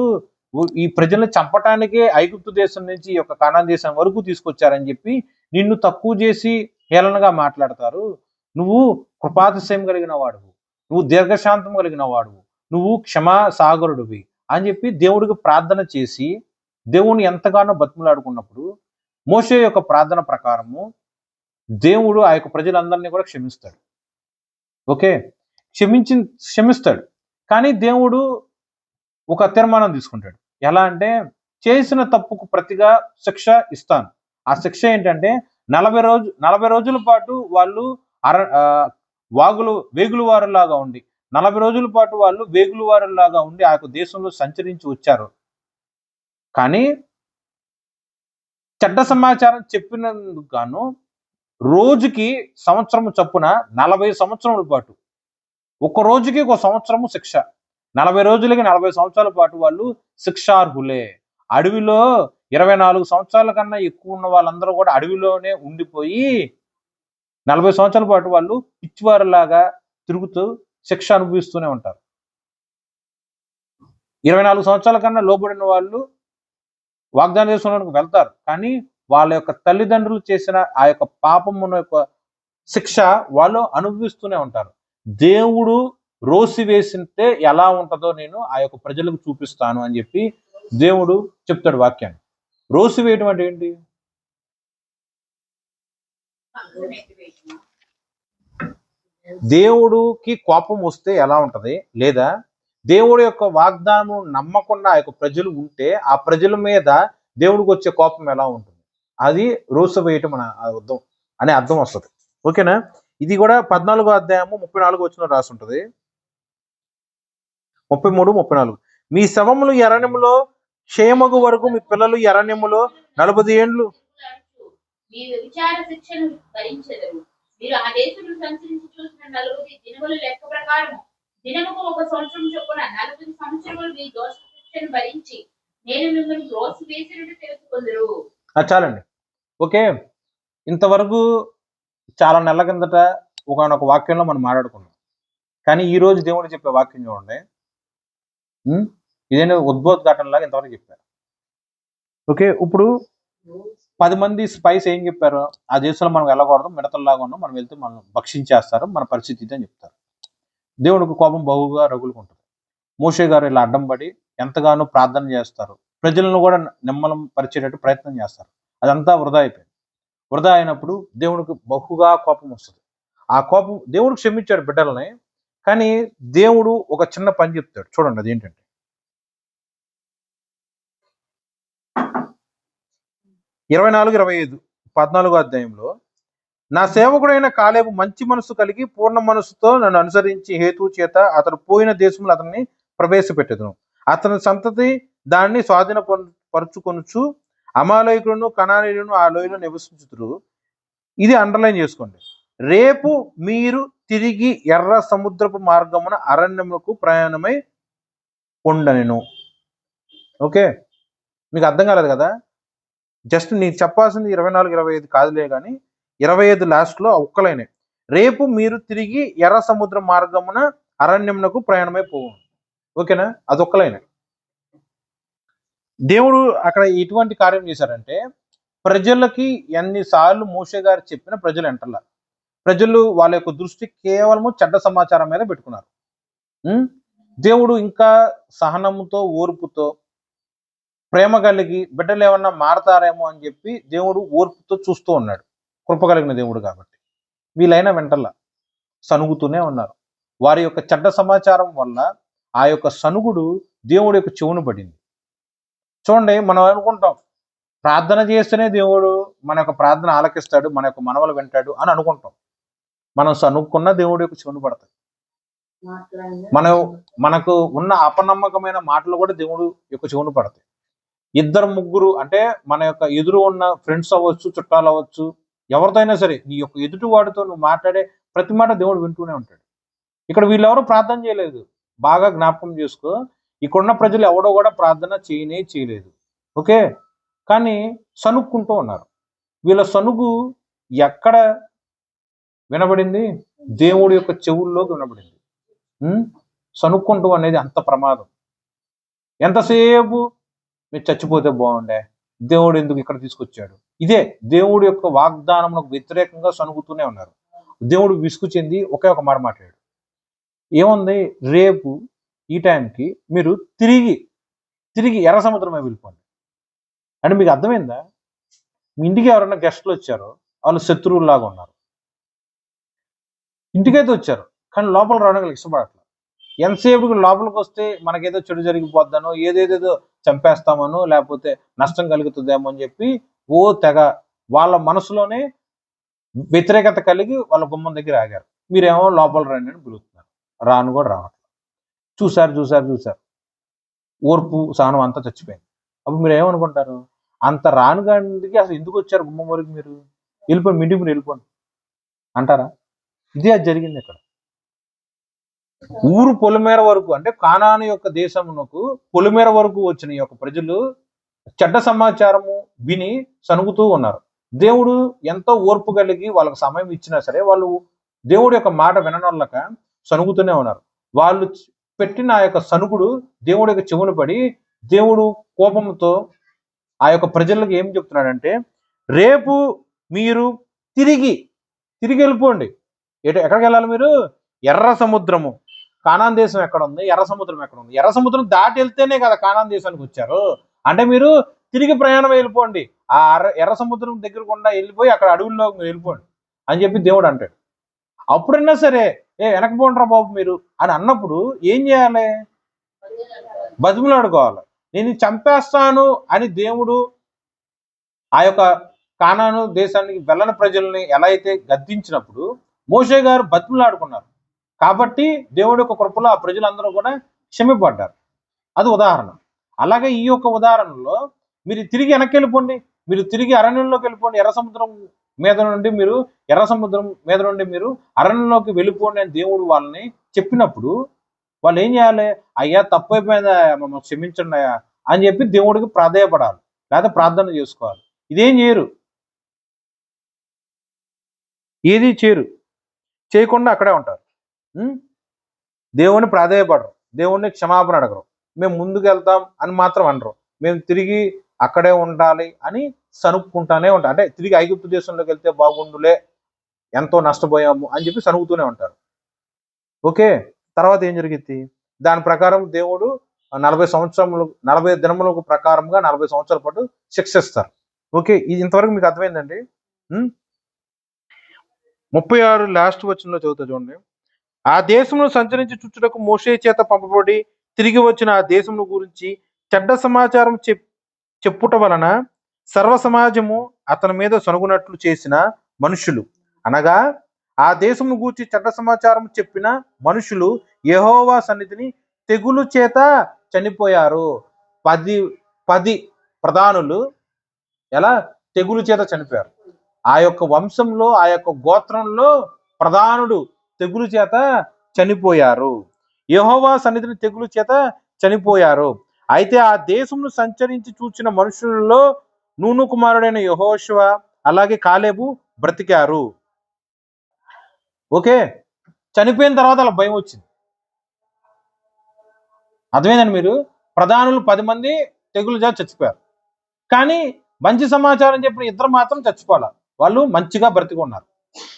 ఈ ప్రజలను చంపటానికే ఐగుప్తు దేశం నుంచి ఈ యొక్క కానాన్ దేశం వరకు తీసుకొచ్చారని చెప్పి నిన్ను తక్కువ చేసి హేళనగా మాట్లాడతారు. నువ్వు కృపాతిశయం కలిగిన వాడువు, నువ్వు దీర్ఘశాంతం కలిగిన వాడువు, నువ్వు క్షమా సాగరుడివి అని చెప్పి దేవుడికి ప్రార్థన చేసి దేవుని ఎంతగానో బతిమలాడుకున్నప్పుడు మోషే యొక్క ప్రార్థన ప్రకారము దేవుడు ఆ యొక్క ప్రజలందరినీ కూడా క్షమిస్తాడు. ఓకే, క్షమిస్తాడు. కానీ దేవుడు ఒక తీర్మానం తీసుకుంటాడు. ఎలా అంటే, చేసిన తప్పుకు ప్రతిగా శిక్ష ఇస్తాను. ఆ శిక్ష ఏంటంటే 40 రోజుల పాటు వాళ్ళు వేగులు వారులాగా ఉండి 40 రోజుల పాటు వాళ్ళు వేగులు వారులాగా ఉండి ఆ యొక్క దేశంలో సంచరించి వచ్చారు. కానీ చెడ్డ సమాచారం చెప్పినందుకు గాను రోజుకి సంవత్సరం చొప్పున 40 సంవత్సరముల పాటు, ఒక రోజుకి ఒక సంవత్సరము శిక్ష, 40 రోజులకి 40 సంవత్సరాల పాటు వాళ్ళు శిక్షార్హులే. అడవిలో 24 సంవత్సరాల కన్నా ఎక్కువ ఉన్న వాళ్ళందరూ కూడా అడవిలోనే ఉండిపోయి 40 సంవత్సరాల పాటు వాళ్ళు పిచ్చివారిలాగా తిరుగుతూ శిక్ష అనుభవిస్తూనే ఉంటారు. 24 సంవత్సరాల కన్నా లోబడిన వాళ్ళు వాగ్దాన దేశంలోకి వెళ్తారు, కానీ వాళ్ళ యొక్క తల్లిదండ్రులు చేసిన ఆ యొక్క పాపమున యొక్క శిక్ష వాళ్ళు అనుభవిస్తూనే ఉంటారు. దేవుడు రోసి వేసింటే ఎలా ఉంటుందో నేను ఆ యొక్క ప్రజలకు చూపిస్తాను అని చెప్పి దేవుడు చెప్తాడు వాక్యాన్ని. రోసి వేయటం అంటే ఏంటి? దేవుడికి కోపం వస్తే ఎలా ఉంటది, లేదా దేవుడి యొక్క వాగ్దానం నమ్మకుండా ఆ యొక్క ప్రజలు ఉంటే ఆ ప్రజల మీద దేవుడికి వచ్చే కోపం ఎలా ఉంటుంది, అది రోస వేయటం అనే అర్థం వస్తుంది. ఓకేనా? ఇది కూడా 14వ అధ్యాయము 34 వచనం రాసి ఉంటుంది. 33, 34. మీ శవములు ఎరణ్యములో క్షేమగు వరకు మీ పిల్లలు ఎరణ్యములో 40 ఏండ్లు మీరు ఆ దేశంలో సంచరించి చూసిన 40 దినముల లెక్క ప్రకారం దినముకు ఒక సంవత్సరం చొప్పున 40 సంవత్సరములు మీ దోష శిక్షను భరించి నేను మిమ్మల్ని దోషి వేసినట్టు తెలుసుకుందరు. చాలండి. ఓకే, ఇంతవరకు చాలా నెలల కిందట ఒకనొక వాక్యంలో మనం మాట్లాడుకున్నాం. కానీ ఈ రోజు దేవుడు చెప్పే వాక్యం చూడండి, ఇదేంటి ఉద్బోధఘటనలాగా ఇంతవరకు చెప్పారు. ఓకే, ఇప్పుడు 10 మంది స్పైస్ ఏం చెప్పారు, ఆ దేశంలో మనం వెళ్ళకూడదు, మిడతల్లాగా ఉన్నాం, మనం వెళ్తే మనం భక్షించేస్తారు, మన పరిస్థితి అని చెప్తారు. దేవుడికి కోపం బహుగా రగులుకుంటుంది. మోషే గారు ఇలా అడ్డం పడి ఎంతగానో ప్రార్థన చేస్తారు, ప్రజలను కూడా నిమ్మలం పరిచేటట్టు ప్రయత్నం చేస్తారు. అదంతా వృధా అయినప్పుడు దేవుడికి బహుగా కోపం వస్తుంది. ఆ కోపం దేవుడు క్షమించాడు బిడ్డలని, కానీ దేవుడు ఒక చిన్న పని చెప్తాడు. చూడండి, అదేంటంటే 24, 25 14వ అధ్యాయంలో, నా సేవకుడైన కాలేబు మంచి మనసు కలిగి పూర్ణ మనసుతో నన్ను అనుసరించి హేతు చేత అతను పోయిన దేశంలో అతన్ని ప్రవేశపెట్టెదను. అతని సంతతి దాన్ని స్వాధీనపరుచుకొనుచు అమాలేకులను కనానీయులను ఆ లోయలో నివసించుదురు. ఇది అండర్లైన్ చేసుకోండి. రేపు మీరు తిరిగి ఎర్ర సముద్రపు మార్గమున అరణ్యములకు ప్రయాణమై ఉండనెను. ఓకే, మీకు అర్థం కాలేదు కదా? జస్ట్ నీకు చెప్పాల్సింది 24, 25 కాదులే కానీ 25 లాస్ట్లో ఒక్కలైన రేపు మీరు తిరిగి ఎర్ర సముద్ర మార్గమున అరణ్యమునకు ప్రయాణమై పోవు. ఓకేనా? అదొక్కలైన దేవుడు అక్కడ ఎటువంటి కార్యం చేశారంటే, ప్రజలకి ఎన్నిసార్లు మోషే గారు చెప్పిన ప్రజలు ఎంటలా. ప్రజలు వాళ్ళ యొక్క దృష్టి కేవలము చెడ్డ సమాచారం మీద పెట్టుకున్నారు. దేవుడు ఇంకా సహనముతో, ఓర్పుతో, ప్రేమ కలిగి బిడ్డలు ఏమన్నా మారతారేమో అని చెప్పి దేవుడు ఓర్పుతో చూస్తూ ఉన్నాడు. కృప కలిగిన దేవుడు కాబట్టి వీళ్ళైనా వెంటల్లా సనుగుతూనే ఉన్నారు. వారి యొక్క చెడ్డ సమాచారం వల్ల ఆ యొక్క సనుగుడు దేవుడి యొక్క చెవును పడింది. చూడండి, మనం అనుకుంటాం ప్రార్థన చేస్తేనే దేవుడు మన యొక్క ప్రార్థన ఆలకిస్తాడు, మన యొక్క మనవలు వింటాడు అని అనుకుంటాం. మనం సనుక్కున్న దేవుడి యొక్క చెవును పడతాయి. మనకు ఉన్న అపనమ్మకమైన మాటలు కూడా దేవుడు యొక్క చెవును పడతాయి. 2, 3 అంటే మన యొక్క ఎదురు ఉన్న ఫ్రెండ్స్ అవ్వచ్చు, చుట్టాలు అవ్వచ్చు, ఎవరితోనైనా సరే నీ యొక్క ఎదుటి వాడితో నువ్వు మాట్లాడే ప్రతి మాట దేవుడు వింటూనే ఉంటాడు. ఇక్కడ వీళ్ళెవరూ ప్రార్థన చేయలేదు. బాగా జ్ఞాపకం చేసుకో, ఇక్కడున్న ప్రజలు ఎవడో కూడా ప్రార్థన చేయలేదు. ఓకే, కానీ సనుక్కుంటూ ఉన్నారు. వీళ్ళ సనుగు ఎక్కడ వినబడింది? దేవుడి యొక్క చెవుల్లోకి వినబడింది. సనుక్కుంటూ అనేది అంత ప్రమాదం. ఎంతసేపు మీరు చచ్చిపోతే బాగుండే, దేవుడు ఎందుకు ఇక్కడ తీసుకొచ్చాడు? ఇదే దేవుడి యొక్క వాగ్దానమునకు వ్యతిరేకంగా సనుగుతూనే ఉన్నారు. దేవుడు విసుగు చెంది ఒకే ఒక మాట మాట్లాడాడు. ఏముంది? రేపు ఈ టైంకి మీరు తిరిగి ఎర్ర సముద్రమే వెళ్ళిపోండి అంటే మీకు అర్థమైందా? మీ ఇంటికి ఎవరైనా గెస్టులు వచ్చారో వాళ్ళు శత్రువుల్లాగా ఉన్నారు. ఇంటికైతే వచ్చారు కానీ లోపల రావడానికి ఇష్టపడట్లేదు. ఎంతసేపు లోపలికి వస్తే మనకేదో చెడు జరిగిపోద్దానో, ఏదేదేదో చంపేస్తామనో, లేకపోతే నష్టం కలుగుతుందేమో అని చెప్పి తెగ వాళ్ళ మనసులోనే వ్యతిరేకత కలిగి వాళ్ళ గుమ్మం దగ్గర ఆగారు. మీరేమో లోపల రండి అని పిలుస్తున్నారు. రాను కూడా రావట్లేదు. చూశారు ఓర్పు సహనం అంతా చచ్చిపోయింది. అప్పుడు మీరు ఏమనుకుంటారు? అంత రాను గానికి అసలు ఎందుకు వచ్చారు గుమ్మం వరకు? మీరు వెళ్ళిపోండి, మీ ఇంటికి మీరు వెళ్ళిపోండి అంటారా? ఇదే అది జరిగింది ఇక్కడ. ఊరు పొలిమేర వరకు అంటే కానాను యొక్క దేశమునకు పొలిమేర వరకు వచ్చిన ఈ యొక్క ప్రజలు చెడ్డ సమాచారము విని సనుగుతూ ఉన్నారు. దేవుడు ఎంతో ఓర్పు కలిగి వాళ్ళకు సమయం ఇచ్చినా సరే వాళ్ళు దేవుడి యొక్క మాట విననొల్లక సనుగుతూనే ఉన్నారు. వాళ్ళు పెట్టిన ఆ యొక్క సనుగుడు దేవుడి యొక్క చెవును పడి దేవుడు కోపంతో ఆ యొక్క ప్రజలకు ఏం చెప్తున్నాడంటే, రేపు మీరు తిరిగి వెళ్ళిపోండి. ఎక్కడికి వెళ్ళాలి మీరు? ఎర్ర సముద్రము. కానాన్ దేశం ఎక్కడ ఉంది? ఎర్ర సముద్రం ఎక్కడ ఉంది? ఎర్ర సముద్రం దాటి వెళ్తేనే కదా కానాన్ దేశానికి వచ్చారు. అంటే మీరు తిరిగి ప్రయాణం వెళ్ళిపోండి. ఆ ఎర్ర సముద్రం దగ్గర గుండా వెళ్ళిపోయి అక్కడ అడవుల్లో వెళ్ళిపోండి అని చెప్పి దేవుడు అంటాడు. అప్పుడైనా సరే వెనకపోండ్రా బాబు మీరు అని అన్నప్పుడు ఏం చేయాలి? బతిమలాడుకోవాలి. నేను చంపేస్తాను అని దేవుడు ఆ యొక్క కానాను దేశానికి వెళ్ళని ప్రజల్ని ఎలా అయితే గద్దించినప్పుడు మోషే గారు బతిమలాడుకున్నారు. కాబట్టి దేవుడి యొక్క కృపలో ఆ ప్రజలందరూ కూడా క్షమిపడ్డారు. అది ఉదాహరణ. అలాగే ఈ యొక్క ఉదాహరణలో మీరు తిరిగి వెనక్కి వెళ్ళిపోండి, మీరు తిరిగి అరణ్యంలోకి వెళ్ళిపోండి, ఎర్ర సముద్రం మీద నుండి మీరు అరణ్యంలోకి వెళ్ళిపోండి అని దేవుడు వాళ్ళని చెప్పినప్పుడు వాళ్ళు ఏం చేయాలి? అయ్యా తప్పు అయిపోయిందా, మమ్మల్ని క్షమించండి అయ్యా అని చెప్పి దేవుడికి ప్రాధేయపడాలి, లేదా ప్రార్థన చేసుకోవాలి. ఇదేం ఏది చేయకుండా అక్కడే ఉంటారు. దేవుని ప్రాధేయపడరు, దేవుణ్ణి క్షమాపణ అడగరు, మేము ముందుకు వెళ్తాం అని మాత్రం అనరు, మేము తిరిగి అక్కడే ఉండాలి అని సనుక్కుంటానే ఉంటారు. అంటే తిరిగి ఐగుప్తు దేశంలోకి వెళ్తే బాగుండులే, ఎంతో నష్టపోయాము అని చెప్పి సనుగుతూనే ఉంటారు. ఓకే, తర్వాత ఏం జరిగింది? దాని ప్రకారం దేవుడు 40 దినములకు ప్రకారంగా 40 సంవత్సరాల పాటు శిక్షిస్తారు. ఓకే, ఇది ఇంతవరకు మీకు అర్థమైందండి. 36 లాస్ట్ వచనంలో చదువుతా చూడండి. ఆ దేశంలో సంచరించి చుచ్చుటకు మోషే చేత పంపబడి తిరిగి వచ్చిన ఆ దేశమును గురించి చెడ్డ సమాచారం చెప్పుట వలన సర్వ సమాజము అతని మీద సనుగునట్లు చేసిన మనుషులు, అనగా ఆ దేశమును గూర్చి చెడ్డ సమాచారం చెప్పిన మనుషులు యెహోవా సన్నిధిని తెగులు చేత చనిపోయారు. 10 ప్రధానులు ఎలా తెగులు చేత చనిపోయారు. ఆ యొక్క వంశంలో, ఆ యొక్క గోత్రంలో ప్రధానుడు తెగులు చేత చనిపోయారు. యెహోవా సన్నిధిని తెగులు చేత చనిపోయారు. అయితే ఆ దేశమును సంచరించి చూచిన మనుషులలో నూను కుమారుడైన యెహోషువ అలాగే కాలేబు బ్రతికారు. ఓకే, చనిపోయిన తర్వాత అలా భయం వచ్చింది. అర్థమైందండి మీరు? ప్రధానులు 10 మంది తెగులు చేత చచ్చిపోయారు. కానీ మంచి సమాచారం చెప్పిన ఇద్దరు మాత్రం చచ్చిపోలే. వాళ్ళు మంచిగా బ్రతికున్నారు.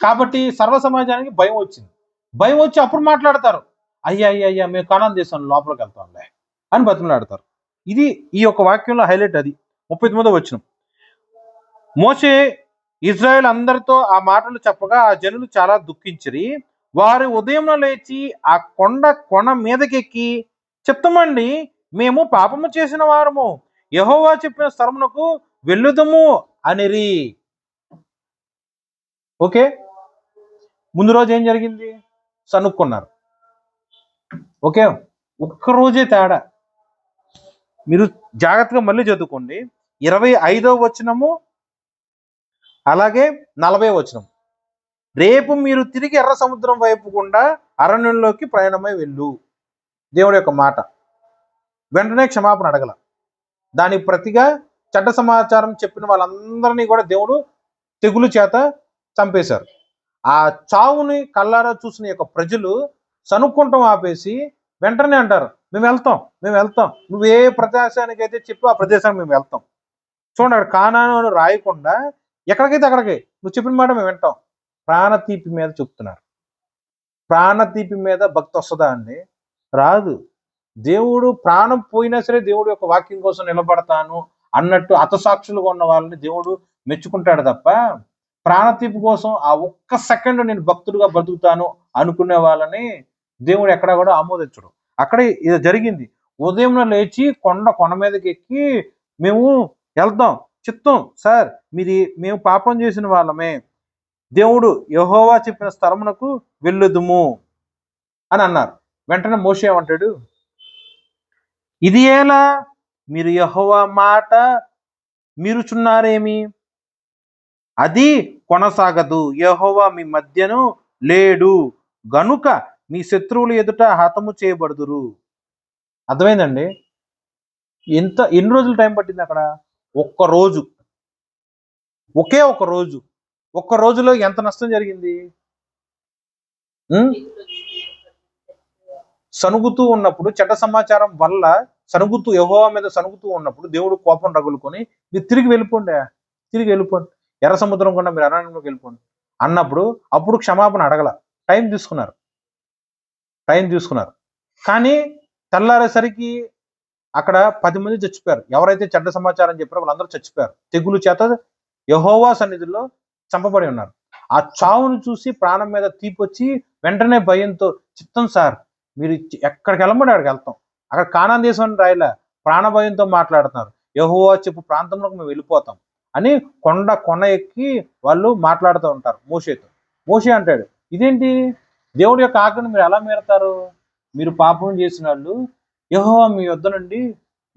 కాబట్టి సర్వ సమాజానికి భయం వచ్చింది. భయం వచ్చి అప్పుడు మాట్లాడతారు, అయ్యా అయ్యా అయ్యా మేము కానాన్ దేశం లోపలికి వెళ్తాంలే అని బతిమలాడతారు. ఇది ఈ యొక్క వాక్యంలో హైలైట్. అది 39వ వచనం. మోషే ఇజ్రాయెల్ అందరితో ఆ మాటలు చెప్పగా ఆ జనులు చాలా దుఃఖించిరి. వారు ఉదయంలో లేచి ఆ కొన మీదకెక్కి, చిత్తమండి మేము పాపము చేసిన వారము, యెహోవా చెప్పిన స్థలమునకు వెళ్ళుదము అనిరి. ఓకే, ముందు రోజు ఏం జరిగింది? సనుక్కున్నారు. ఓకే, ఒక్కరోజే తేడా. మీరు జాగ్రత్తగా మళ్ళీ చదువుకోండి. 25వ వచనము అలాగే 40వ వచనం. రేపు మీరు తిరిగి ఎర్ర సముద్రం వైపు గుండా అరణ్యంలోకి ప్రయాణమై వెళ్ళు. దేవుడి యొక్క మాట. వెంటనే క్షమాపణ అడగల. దానికి ప్రతిగా చెడ్డ సమాచారం చెప్పిన వాళ్ళందరినీ కూడా దేవుడు తెగులు చేత చంపేశారు. ఆ చావుని కళ్ళారా చూసిన యొక్క ప్రజలు సనుక్కుంటాం ఆపేసి వెంటనే అంటారు, మేము వెళ్తాం, నువ్వు ఏ ప్రదేశానికి అయితే చెప్పు ఆ ప్రదేశానికి మేము వెళ్తాం. చూడండి, అక్కడ కానాను అని రాయకుండా ఎక్కడికైతే అక్కడికి నువ్వు చెప్పిన మాట మేము వింటాం. ప్రాణతీపి మీద చెప్తున్నారు. ప్రాణతీపి మీద భక్తి వస్తుందా అండి? రాదు. దేవుడు ప్రాణం పోయినా సరే దేవుడు యొక్క వాక్యం కోసం నిలబడతాను అన్నట్టు హతసాక్షులుగా ఉన్న వాళ్ళని దేవుడు మెచ్చుకుంటాడు తప్ప, ప్రాణతీపి కోసం ఆ ఒక్క సెకండ్ నేను భక్తుడుగా బతుకుతాను అనుకునే వాళ్ళని దేవుడు ఎక్కడ కూడా ఆమోదించడు. అక్కడే ఇది జరిగింది. ఉదయం లేచి కొన మీదకి ఎక్కి మేము వెళ్తాం, చిత్తం సార్ మేము పాపం చేసిన వాళ్ళమే, దేవుడు యెహోవా చెప్పిన స్థలమునకు వెళ్ళుదుము అని అన్నారు. వెంటనే మోషే ఏమంటాడు, ఇది ఎలా మీరు యెహోవా మాట మీరుచున్నారేమి? అది కొనసాగదు. యెహోవా మీ మధ్యను లేడు గనుక మీ శత్రువులు ఎదుట హతము చేయబడుదురు. అర్థమైందండి? ఎన్ని రోజులు టైం పట్టింది అక్కడ? ఒక్క రోజు. ఒకే ఒక రోజు. ఒక్క రోజులో ఎంత నష్టం జరిగింది? సనుగుతూ ఉన్నప్పుడు, చెడ్డ సమాచారం వల్ల యెహోవా మీద సనుగుతూ ఉన్నప్పుడు దేవుడు కోపం రగులుకొని మీరు తిరిగి వెళ్ళిపోండి, ఎర్ర సముద్రం గుండా మీరు అరణ్యంలోకి వెళ్ళిపోండి అన్నప్పుడు అప్పుడు క్షమాపణ అడగల. టైం తీసుకున్నారు. కానీ తెల్లారేసరికి అక్కడ 10 మంది చచ్చిపోయారు. ఎవరైతే చెడ్డ సమాచారం చెప్పారో వాళ్ళందరూ చచ్చిపోయారు. తెగులు చేత యెహోవా సన్నిధిలో చంపబడి ఉన్నారు. ఆ చావును చూసి ప్రాణం మీద తీపొచ్చి వెంటనే భయంతో, చిత్తం సార్ మీరు ఎక్కడికి వెళ్ళమని అక్కడికి వెళ్తాం. అక్కడ కానాన్ దేశం అని రాయలే, ప్రాణ భయంతో మాట్లాడుతున్నారు. యెహోవా చెప్పు ప్రాంతంలోకి మేము వెళ్ళిపోతాం అని కొన ఎక్కి వాళ్ళు మాట్లాడుతూ ఉంటారు మోషేతో. మోషే అంటాడు, ఇదేంటి దేవుడి యొక్క ఆజ్ఞను మీరు ఎలా మీరతారు? మీరు పాపం చేసిన వాళ్ళు, యెహోవా మీ యొద్ద నుండి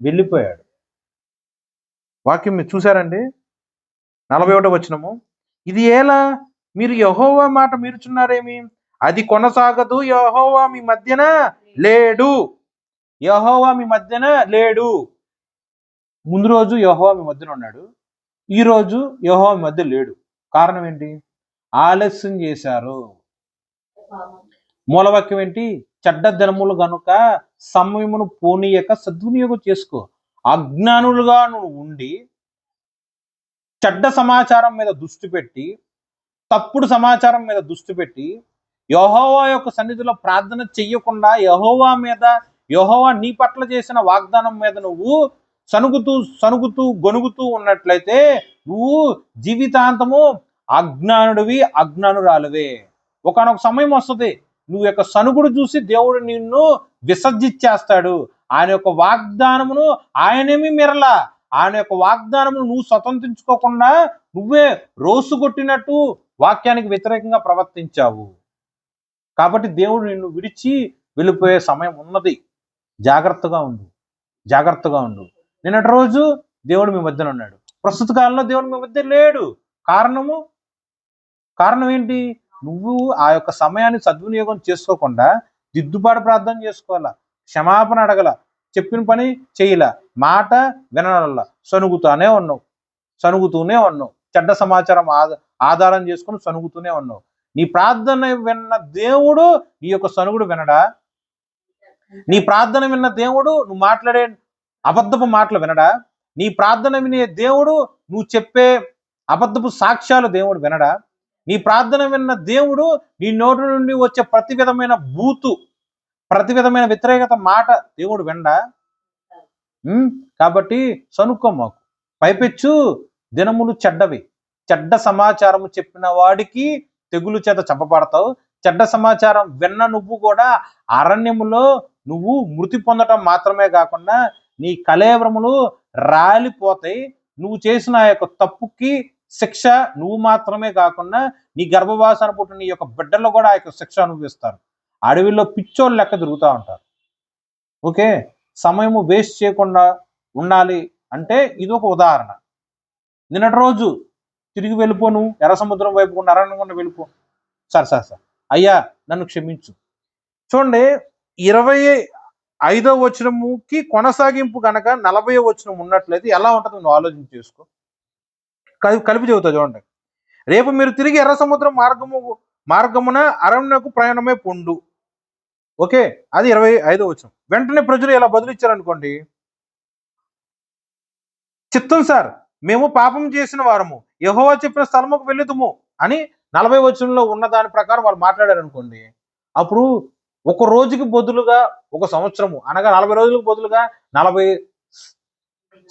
వెళ్ళిపోయాడు. వాక్యం మీరు చూసారండి? 41వ వచనము. ఇది ఎలా మీరు యెహోవా మాట మీరుచున్నారేమి? అది కొనసాగదు. యెహోవా మీ మధ్యన లేడు. ముందు రోజు యెహోవా మీ మధ్యన ఉన్నాడు, ఈ రోజు యెహోవా మీ మధ్య లేడు. కారణం ఏంటి? ఆలస్యం చేశారు. మూలవాక్యం ఏంటి? చెడ్డ దినములు గనుక సమయమును పోనీయక సద్వినియోగం చేసుకో. అజ్ఞానులుగా నువ్వు ఉండి చెడ్డ సమాచారం మీద దృష్టి పెట్టి, తప్పుడు సమాచారం మీద దృష్టి పెట్టి, యెహోవా యొక్క సన్నిధిలో ప్రార్థన చెయ్యకుండా యెహోవా నీ పట్ల చేసిన వాగ్దానం మీద నువ్వు సనుగుతూ గొనుగుతూ ఉన్నట్లయితే నువ్వు జీవితాంతము అజ్ఞానురాలువే. ఒకనొక సమయం వస్తుంది, నువ్వు యొక్క సనుగుడు చూసి దేవుడు నిన్ను విసర్జించేస్తాడు. ఆయన యొక్క వాగ్దానమును ఆయనేమి మిరలా. ఆయన యొక్క వాగ్దానమును నువ్వు స్వతంత్రించుకోకుండా నువ్వే రోసుగొట్టినట్టు వాక్యానికి వ్యతిరేకంగా ప్రవర్తించావు. కాబట్టి దేవుడు నిన్ను విడిచి వెళ్ళిపోయే సమయం ఉన్నది. జాగ్రత్తగా ఉండు. నిన్నటి రోజు దేవుడు మీ మధ్యన ఉన్నాడు, ప్రస్తుత కాలంలో దేవుడు మీ మధ్య లేడు. కారణము కారణం ఏంటి? నువ్వు ఆ యొక్క సమయాన్ని సద్వినియోగం చేసుకోకుండా దిద్దుబాటు ప్రార్థన చేసుకోవాలా, క్షమాపణ అడగల, చెప్పిన పని చేయలా, మాట వినడంలా, సణుగుతూనే ఉన్నావు, చెడ్డ సమాచారం ఆధారం చేసుకుని సణుగుతూనే ఉన్నావు. నీ ప్రార్థన విన్న దేవుడు నీ యొక్క సణుగుడు వినడా? నీ ప్రార్థన విన్న దేవుడు నువ్వు మాట్లాడే అబద్ధపు మాటలు వినడా? నీ ప్రార్థన వినే దేవుడు నువ్వు చెప్పే అబద్ధపు సాక్ష్యాలు దేవుడు వినడా? నీ ప్రార్థన విన్న దేవుడు నీ నోటి నుండి వచ్చే ప్రతి విధమైన ప్రతి విధమైన వ్యతిరేకత మాట దేవుడు వినడా? కాబట్టి సనుక్కోమాకు. పైపెచ్చు దినములు చెడ్డవి, చెడ్డ సమాచారము చెప్పిన వాడికి తెగులు చేత చంపబడతావు. చెడ్డ సమాచారం విన్న నువ్వు కూడా అరణ్యములో నువ్వు మృతి పొందటం మాత్రమే కాకుండా నీ కళేబరములు రాలిపోతాయి. నువ్వు చేసిన ఆ యొక్క తప్పుకి శిక్ష నువ్వు మాత్రమే కాకుండా నీ గర్భవాసాన పుట్టిన నీ యొక్క బిడ్డల్లో కూడా ఆ యొక్క శిక్ష అనుభవిస్తారు. అడవిలో పిచ్చోళ్ళు లెక్క తిరుగుతూ ఉంటారు. ఓకే, సమయము వేస్ట్ చేయకుండా ఉండాలి అంటే ఇది ఒక ఉదాహరణ. నిన్నటి రోజు తిరిగి వెళ్ళిపోను, ఎర్ర సముద్రం వైపు అరణ్యకుండా వెళ్ళిపో. సార్ అయ్యా నన్ను క్షమించు. చూడండి, 25వ వచనముకి కొనసాగింపు కనుక 40వ వచనం ఉన్నట్లయితే ఎలా ఉంటుంది నువ్వు ఆలోచన చేసుకో. కలిపి చెబుతా చూడండి. రేపు మీరు తిరిగి ఎర్ర సముద్రం మార్గమున అరణ్యకు ప్రయాణమే పొండు. ఓకే, అది 25వ వచనం. వెంటనే ప్రజలు ఇలా బదులిచ్చారనుకోండి, చిత్తం సార్, మేము పాపం చేసిన వారము, యెహోవా చెప్పిన స్థలముకు వెళ్ళుదుము అని 40వ వచనంలో ఉన్న దాని ప్రకారం వాళ్ళు మాట్లాడారు అనుకోండి. అప్పుడు ఒక రోజుకి బదులుగా ఒక సంవత్సరము, అనగా 40 రోజులకు బదులుగా 40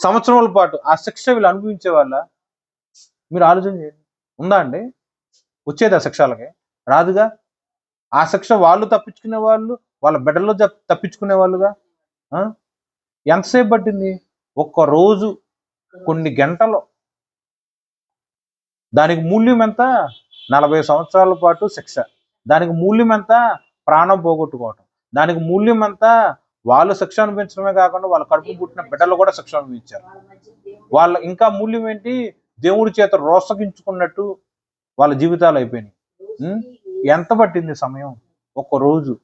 సంవత్సరాల పాటు ఆ శిక్ష వీళ్ళు అనుభవించే వాళ్ళ? మీరు ఆలోచన చేయండి. ఉందా అండి? వచ్చేది ఆ శిక్షలకి? రాదుగా. ఆ శిక్ష వాళ్ళు తప్పించుకునే వాళ్ళు, వాళ్ళ బిడ్డల్లో తప్పించుకునే వాళ్ళుగా. ఎంతసేపు పట్టింది? ఒక్క రోజు, కొన్ని గంటలు. దానికి మూల్యం ఎంత? 40 సంవత్సరాల పాటు శిక్ష. దానికి మూల్యం ఎంత? ప్రాణం పోగొట్టుకోవటం. దానికి మూల్యం ఎంత? వాళ్ళు శిక్ష అనిపించడమే కాకుండా వాళ్ళ కడుపు పుట్టిన బిడ్డలు కూడా శిక్ష అనిపించారు. వాళ్ళ ఇంకా మూల్యం ఏంటి? దేవుడి చేత రోసగించుకున్నట్టు వాళ్ళ జీవితాలు అయిపోయినాయి. ఎంత పట్టింది సమయం? ఒక్క రోజు.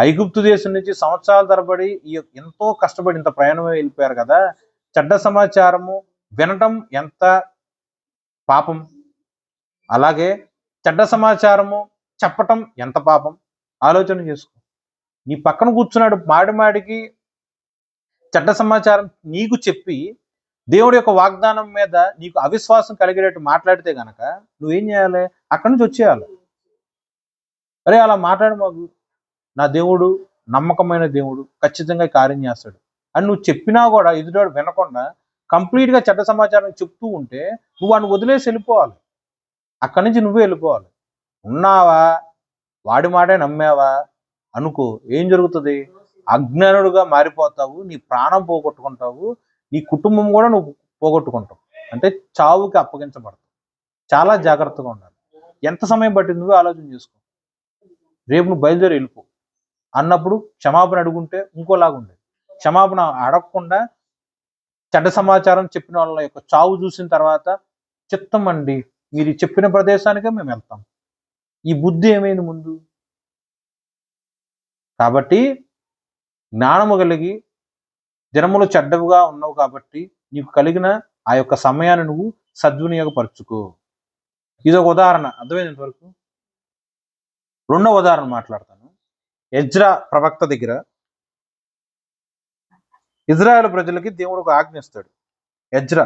ఐగుప్తు దేశం నుంచి సంవత్సరాల తరబడి ఎంతో కష్టపడి ఇంత ప్రయాణమే వెళ్ళిపోయారు కదా. చెడ్డ సమాచారము వినటం ఎంత పాపం, అలాగే చెడ్డ సమాచారము చెప్పటం ఎంత పాపం. ఆలోచన చేసుకో. నీ పక్కన కూర్చున్నాడు మాడికి చెడ్డ సమాచారం నీకు చెప్పి దేవుడి యొక్క వాగ్దానం మీద నీకు అవిశ్వాసం కలిగేటట్టు మాట్లాడితే గనక నువ్వేం చేయాలి? అక్కడి నుంచి వచ్చేయాలి. అరే అలా మాట్లాడు మాకు, నా దేవుడు నమ్మకమైన దేవుడు, ఖచ్చితంగా కార్యం చేస్తాడు అని నువ్వు చెప్పినా కూడా ఎదుటివాడు వినకుండా కంప్లీట్గా చెడ్డ సమాచారం చెప్తూ ఉంటే నువ్వు వాడిని వదిలేసి వెళ్ళిపోవాలి. అక్కడి నుంచి నువ్వే వెళ్ళిపోవాలి. ఉన్నావా, వాడి మాటే నమ్మావా అనుకో, ఏం జరుగుతుంది? అజ్ఞానుడుగా మారిపోతావు, నీ ప్రాణం పోగొట్టుకుంటావు, నీ కుటుంబం కూడా నువ్వు పోగొట్టుకుంటావు. అంటే చావుకి అప్పగించబడతావు. చాలా జాగ్రత్తగా ఉండాలి. ఎంత సమయం పట్టింది నువ్వే ఆలోచన చేసుకో. రేపు నువ్వు బయలుదేరి వెళ్ళిపో అన్నప్పుడు క్షమాపణ అడుగుంటే ఇంకోలాగా ఉండేది. క్షమాపణ అడగకుండా చెడ్డ సమాచారం చెప్పిన వాళ్ళ యొక్క చావు చూసిన తర్వాత చిత్తం అండి, మీరు చెప్పిన ప్రదేశానికే మేము వెళ్తాం. ఈ బుద్ధి ఏమైంది ముందు? కాబట్టి జ్ఞానము కలిగి దినములు చెడ్డవుగా ఉన్నావు కాబట్టి నీకు కలిగిన ఆ యొక్క సమయాన్ని నువ్వు సద్వినియోగపరుచుకో. ఇది ఒక ఉదాహరణ. అర్థమైనంత వరకు. రెండవ ఉదాహరణ మాట్లాడతాను. ఎజ్రా ప్రవక్త దగ్గర ఇజ్రాయేల్ ప్రజలకి దేవుడు ఒక ఆజ్ఞ ఇస్తాడు. ఎజ్రా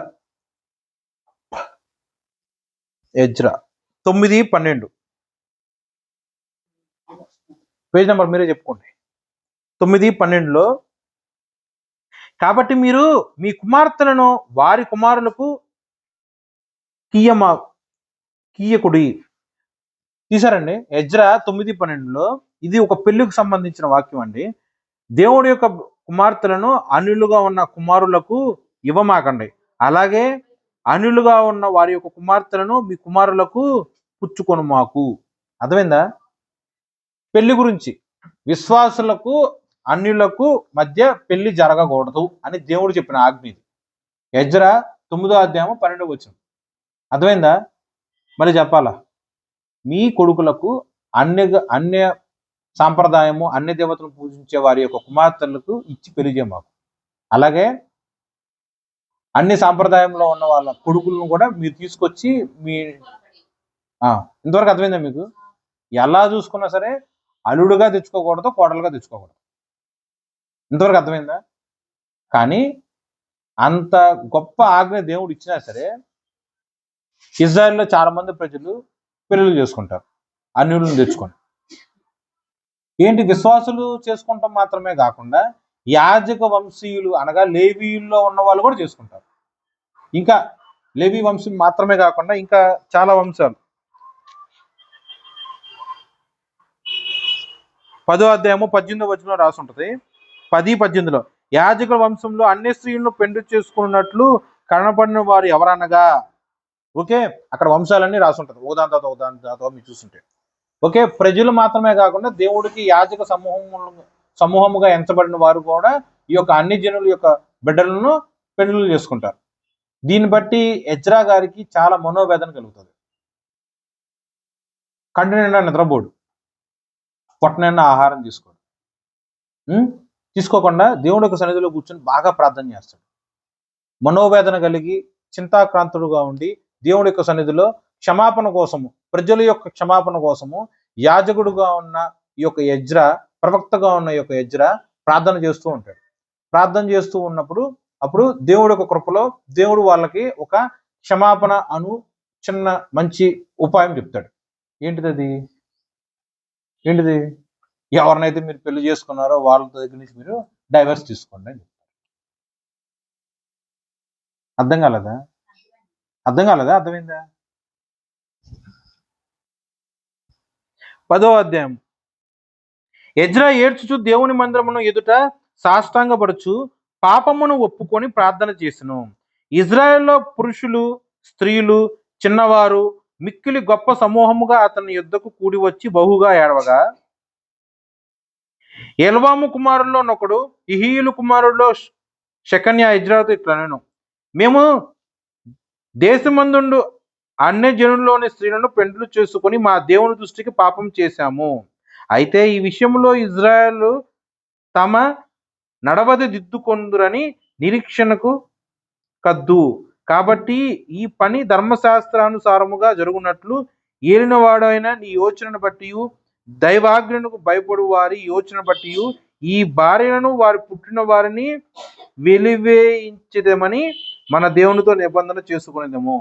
9:12 పేజ్ నెంబర్ మీరే చెప్పుకోండి. 9:12లో, కాబట్టి మీరు మీ కుమార్తెలను వారి కుమారులకు కీయకుడి. తీసారండి. ఎజ్రా 9:12లో ఇది ఒక పెళ్లికి సంబంధించిన వాక్యం అండి. దేవుడి యొక్క కుమార్తెలను అన్యులుగా ఉన్న కుమారులకు ఇవ్వమాకండి, అలాగే అన్యులుగా ఉన్న వారి యొక్క కుమార్తెలను మీ కుమారులకు పుచ్చుకొని మాకు. అర్థమైందా? పెళ్లి గురించి విశ్వాసులకు అన్యులకు మధ్య పెళ్లి జరగకూడదు అని దేవుడు చెప్పిన ఆజ్ఞ ఇది. ఎజ్రా 9వ అధ్యాయం 12వ వచనం. అర్థమైందా? మరి చెప్పాలా, మీ కొడుకులకు అన్య సాంప్రదాయము అన్య దేవతలను పూజించే వారి యొక్క కుమార్తెలకు ఇచ్చి పెళ్లి చేయమాకు. అలాగే అన్ని సాంప్రదాయంలో ఉన్న వాళ్ళ కొడుకులను కూడా మీరు తీసుకొచ్చి మీ ఇంతవరకు అర్థమైందా మీకు? ఎలా చూసుకున్నా సరే అల్లుడుగా తెచ్చుకోకూడదు, కోడలుగా తెచ్చుకోకూడదు. ఇంతవరకు అర్థమైందా? కానీ అంత గొప్ప ఆజ్ఞ దేవుడు ఇచ్చినా సరే ఇజ్రాయెల్లో చాలా మంది ప్రజలు పెళ్లిళ్ళు చేసుకుంటారు అన్యులను తెచ్చుకొని. ఏంటి, విశ్వాసులు చేసుకుంటాం మాత్రమే కాకుండా యాజక వంశీయులు అనగా లేవీయుల్లో ఉన్న వాళ్ళు కూడా చేసుకుంటారు. ఇంకా లేవీ వంశం మాత్రమే కాకుండా ఇంకా చాలా వంశాలు. 10వ అధ్యాయము 18వ వచనంలో రాసి ఉంటుంది. 10-18లో యాజకుల వంశంలో అన్ని స్త్రీలను పెళ్లి చేసుకున్నట్లు కనపడిన వారు ఎవరనగా, ఓకే, అక్కడ వంశాలన్నీ రాసి ఉంటుంది, ఒకదాని తర్వాత మీరు చూస్తుంటే. ఓకే, ప్రజలు మాత్రమే కాకుండా దేవుడికి యాజక సమూహముగా ఎంచబడిన వారు కూడా ఈ యొక్క అన్ని జనుల యొక్క బిడ్డలను పెళ్లి చేసుకుంటారు. దీన్ని బట్టి ఎజ్రా గారికి చాలా మనోవేదన కలుగుతుంది. కంటి నిండా నిద్రపోడు, పొట్ట నిండా ఆహారం తీసుకోకుండా దేవుడి యొక్క సన్నిధిలో కూర్చొని బాగా ప్రార్థన చేస్తాడు. మనోవేదన కలిగి చింతాక్రాంతుడుగా ఉండి దేవుడి యొక్క సన్నిధిలో క్షమాపణ కోసము, ప్రజల యొక్క క్షమాపణ కోసము యాజకుడుగా ఉన్న ఈ యొక్క ఎజ్రా, ప్రవక్తగా ఉన్న ఈ యొక్క ఎజ్రా ప్రార్థన చేస్తూ ఉంటాడు. ప్రార్థన చేస్తూ ఉన్నప్పుడు అప్పుడు దేవుడి యొక్క కృపలో దేవుడు వాళ్ళకి ఒక క్షమాపణ చిన్న మంచి ఉపాయం చెప్తాడు. ఏంటిది? ఎవరినైతే మీరు పెళ్లి చేసుకున్నారో వాళ్ళ దగ్గర నుంచి మీరు డైవర్స్ తీసుకోండి అని చెప్తారు. అర్థం కాలేదా? అర్థమైందా? 10వ అధ్యాయం. ఎజ్రా ఏడ్చుచు దేవుని మందిరమును ఎదుట సాష్టాంగపడుచు పాపమును ఒప్పుకొని ప్రార్థన చేసెను. ఇజ్రాయెల్లో పురుషులు, స్త్రీలు, చిన్నవారు మిక్కిలి గొప్ప సమూహముగా అతని యుద్ధకు కూడి వచ్చి బహుగా ఏడవగా, ఎల్వాము కుమారుల్లో నొకడు ఇహీలు కుమారుల్లో షెకన్యా ఎజ్రాతో ఇట్లనెను, మేము దేశమందుండు అన్య జనుల్లోని స్త్రీలను పెండ్లు చేసుకుని మా దేవుని దృష్టికి పాపం చేశాము. అయితే ఈ విషయంలో ఇజ్రాయెల్ తమ నడవది దిద్దుకొందురని నిరీక్షణకు కద్దు. కాబట్టి ఈ పని ధర్మశాస్త్రానుసారముగా జరుగునట్లు ఏలినవాడైన నీ యోచనను బట్టి దైవాజ్ఞకు భయపడు వారి యోచన బట్టి ఈ భార్యలను వారి పుట్టిన వారిని వెలివేయించదేమని మన దేవునితో నిబంధన చేసుకునేదేమో.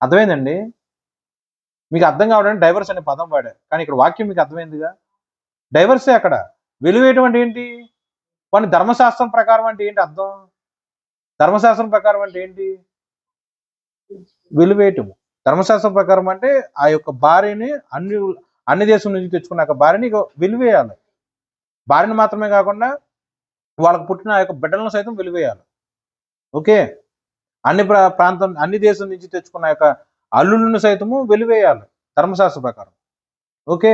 అర్థమైందండి? మీకు అర్థం కావడానికి డైవర్స్ అనే పదం వాడా, కానీ ఇక్కడ వాక్యం మీకు అర్థమైందిగా. డైవర్సే అక్కడ. వెలివేయటం అంటే ఏంటి? వాని ధర్మశాస్త్రం ప్రకారం అంటే ఏంటి అర్థం? ధర్మశాస్త్రం ప్రకారం అంటే ఏంటి? వెలివేయటము. ధర్మశాస్త్రం ప్రకారం అంటే ఆ యొక్క భార్యని అన్ని దేశం నుంచి తెచ్చుకున్న భార్యని వెలివేయాలి. భార్యని మాత్రమే కాకుండా వాళ్ళకు పుట్టిన ఆ యొక్క బిడ్డలను సైతం వెలివేయాలి. ఓకే, అన్ని దేశం నుంచి తెచ్చుకున్న యొక్క అల్లుళ్ళను సైతము వెలివేయాలి ధర్మశాస్త్ర ప్రకారం. ఓకే,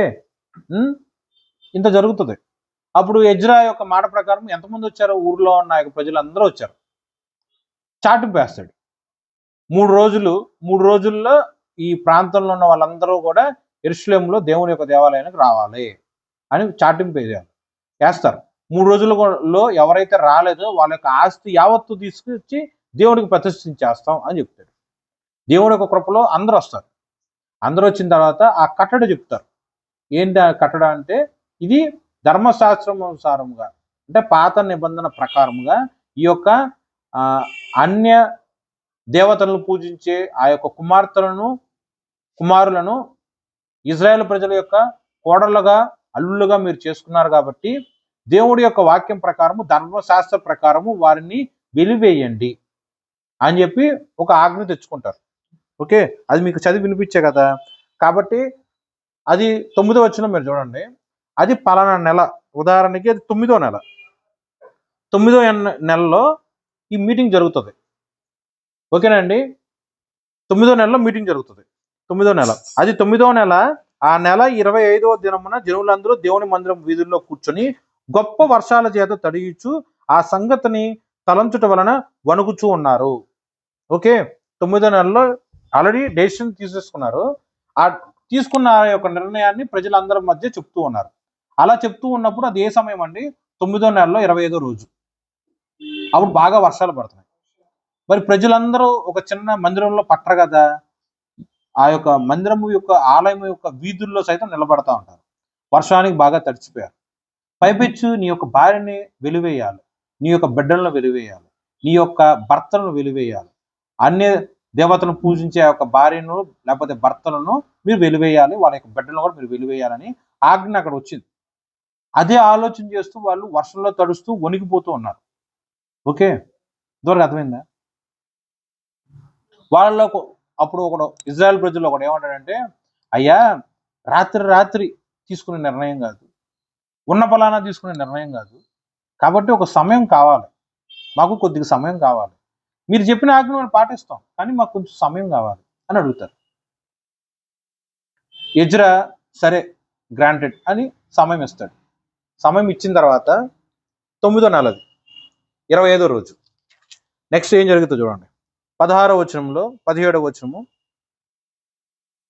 ఇంత జరుగుతుంది. అప్పుడు ఎజ్రా యొక్క మాట ప్రకారం ఎంతమంది వచ్చారో ఊర్లో ఉన్న యొక్క ప్రజలు అందరూ వచ్చారు. చాటింపు వేస్తాడు. 3 రోజుల్లో ఈ ప్రాంతంలో ఉన్న వాళ్ళందరూ కూడా యెరూషలేములో దేవుని యొక్క దేవాలయానికి రావాలి అని చాటింపు వేస్తారు. 3 రోజుల్లో ఎవరైతే రాలేదో వాళ్ళ యొక్క ఆస్తి యావత్తు తీసుకొచ్చి దేవుడికి ప్రతిష్ఠించేస్తాం అని చెప్తాడు. దేవుడి యొక్క కృపలో అందరూ వస్తారు. అందరూ వచ్చిన తర్వాత ఆ కట్టడ చెప్తారు. ఏంటి ఆ కట్టడ అంటే, ఇది ధర్మశాస్త్రం అనుసారముగా అంటే పాత నిబంధన ప్రకారముగా ఈ యొక్క అన్య దేవతలను పూజించే ఆ యొక్క కుమారులను ఇజ్రాయెల్ ప్రజల యొక్క కోడళ్ళగా అల్లుళ్ళుగా మీరు చేసుకున్నారు కాబట్టి దేవుడి యొక్క వాక్యం ప్రకారము ధర్మశాస్త్ర ప్రకారము వారిని వెలివేయండి అని చెప్పి ఒక ఆజ్ఞ తెచ్చుకుంటారు. ఓకే, అది మీకు చదివి వినిపించే కదా. కాబట్టి అది 9వ వచనం మీరు చూడండి. అది పలానా నెల, ఉదాహరణకి అది 9వ నెల. 9వ నెలలో ఈ మీటింగ్ జరుగుతుంది. ఓకేనండి, 9వ నెలలో మీటింగ్ జరుగుతుంది. 9వ నెల, అది 9వ నెల. ఆ నెల 25వ దినమున జనులందరూ దేవుని మందిరం వీధుల్లో కూర్చొని గొప్ప వర్షాల చేత తడియుచు ఆ సంగతిని తలంచుట వలన వణుకుచూ ఉన్నారు. ఓకే, 9వ నెలలో ఆల్రెడీ డెసిషన్ తీసేసుకున్నారు. ఆ తీసుకున్న ఆ యొక్క నిర్ణయాన్ని ప్రజలందరి మధ్య చెప్తూ ఉన్నారు. అలా చెప్తూ ఉన్నప్పుడు అది ఏ సమయం అండి? 9వ నెలలో 25వ రోజు. అప్పుడు బాగా వర్షాలు పడుతున్నాయి. మరి ప్రజలందరూ ఒక చిన్న మందిరంలో పట్టరు కదా, ఆ యొక్క మందిరము యొక్క ఆలయం యొక్క వీధుల్లో సైతం నిలబడతా ఉంటారు. వర్షానికి బాగా తడిచిపోయారు. పైపెచ్చు నీ యొక్క భార్యని వెలివేయాలి, నీ యొక్క బిడ్డలను వెలివేయాలి, నీ యొక్క భర్తలను వెలివేయాలి, అన్య దేవతను పూజించే యొక్క భార్యను లేకపోతే భర్తలను మీరు వెలివేయాలి, వాళ్ళ యొక్క బిడ్డలను కూడా మీరు వెలివేయాలని ఆజ్ఞ అక్కడ వచ్చింది. అదే ఆలోచన చేస్తూ వాళ్ళు వర్షంలో తడుస్తూ వణికిపోతూ ఉన్నారు. ఓకే, ఇంతవరకు అర్థమైందా? వాళ్ళలో అప్పుడు ఒకడు ఇజ్రాయెల్ ప్రజల్లో ఒకడు ఏమంటాడంటే, అయ్యా రాత్రి రాత్రి తీసుకునే నిర్ణయం కాదు, ఉన్న ఫలానా తీసుకునే నిర్ణయం కాదు, కాబట్టి ఒక సమయం కావాలి, మాకు కొద్దిగా సమయం కావాలి, మీరు చెప్పిన ఆజ్ఞ మేము పాటిస్తాం కానీ మాకు కొంచెం సమయం కావాలి అని అడుగుతారు. ఎజ్రా సరే గ్రాంటెడ్ అని సమయం ఇస్తాడు. సమయం ఇచ్చిన తర్వాత 9వ నెలది 25వ రోజు నెక్స్ట్ ఏం జరుగుతుందో చూడండి. 16వ వచనంలో 17వ వచనము,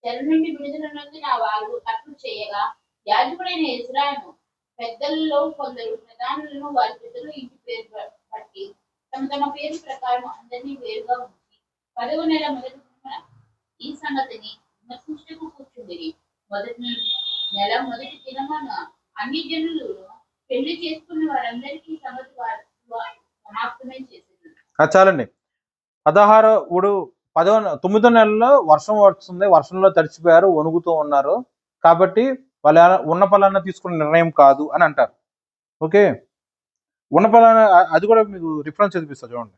చెర నుండి విడుదల నొందిన వారు అట్లు చేయగా యాజకుడైన యెజ్రాను పెద్దలలో కొందరు ప్రధానులను వారి పెద్దలు ఇంటి పేరు బట్టి తమ తమ పేరు ప్రకారం అందరినీ వేరుగా ఉంచి 10వ నెల మొదటి దినమున ఈ సంగతిని విమర్శించుటకు కూర్చుండిరి. మొదటి నెల మొదటి దినమున అన్ని జనులు పెళ్లి చేసుకున్న వారందరికీ సంగతి వారు సమాప్తమే చేసింది. చాలండి. 9వ నెలలో వర్షం వస్తుంది, వర్షంలో తడిచిపోయారు, వణుకుతూ ఉన్నారు, కాబట్టి వాళ్ళ ఉన్న ఫలానా తీసుకునే నిర్ణయం కాదు అని అంటారు. ఓకే, ఉన్న ఫలానా అది కూడా మీకు రిఫరెన్స్ చూపిస్తా చూడండి.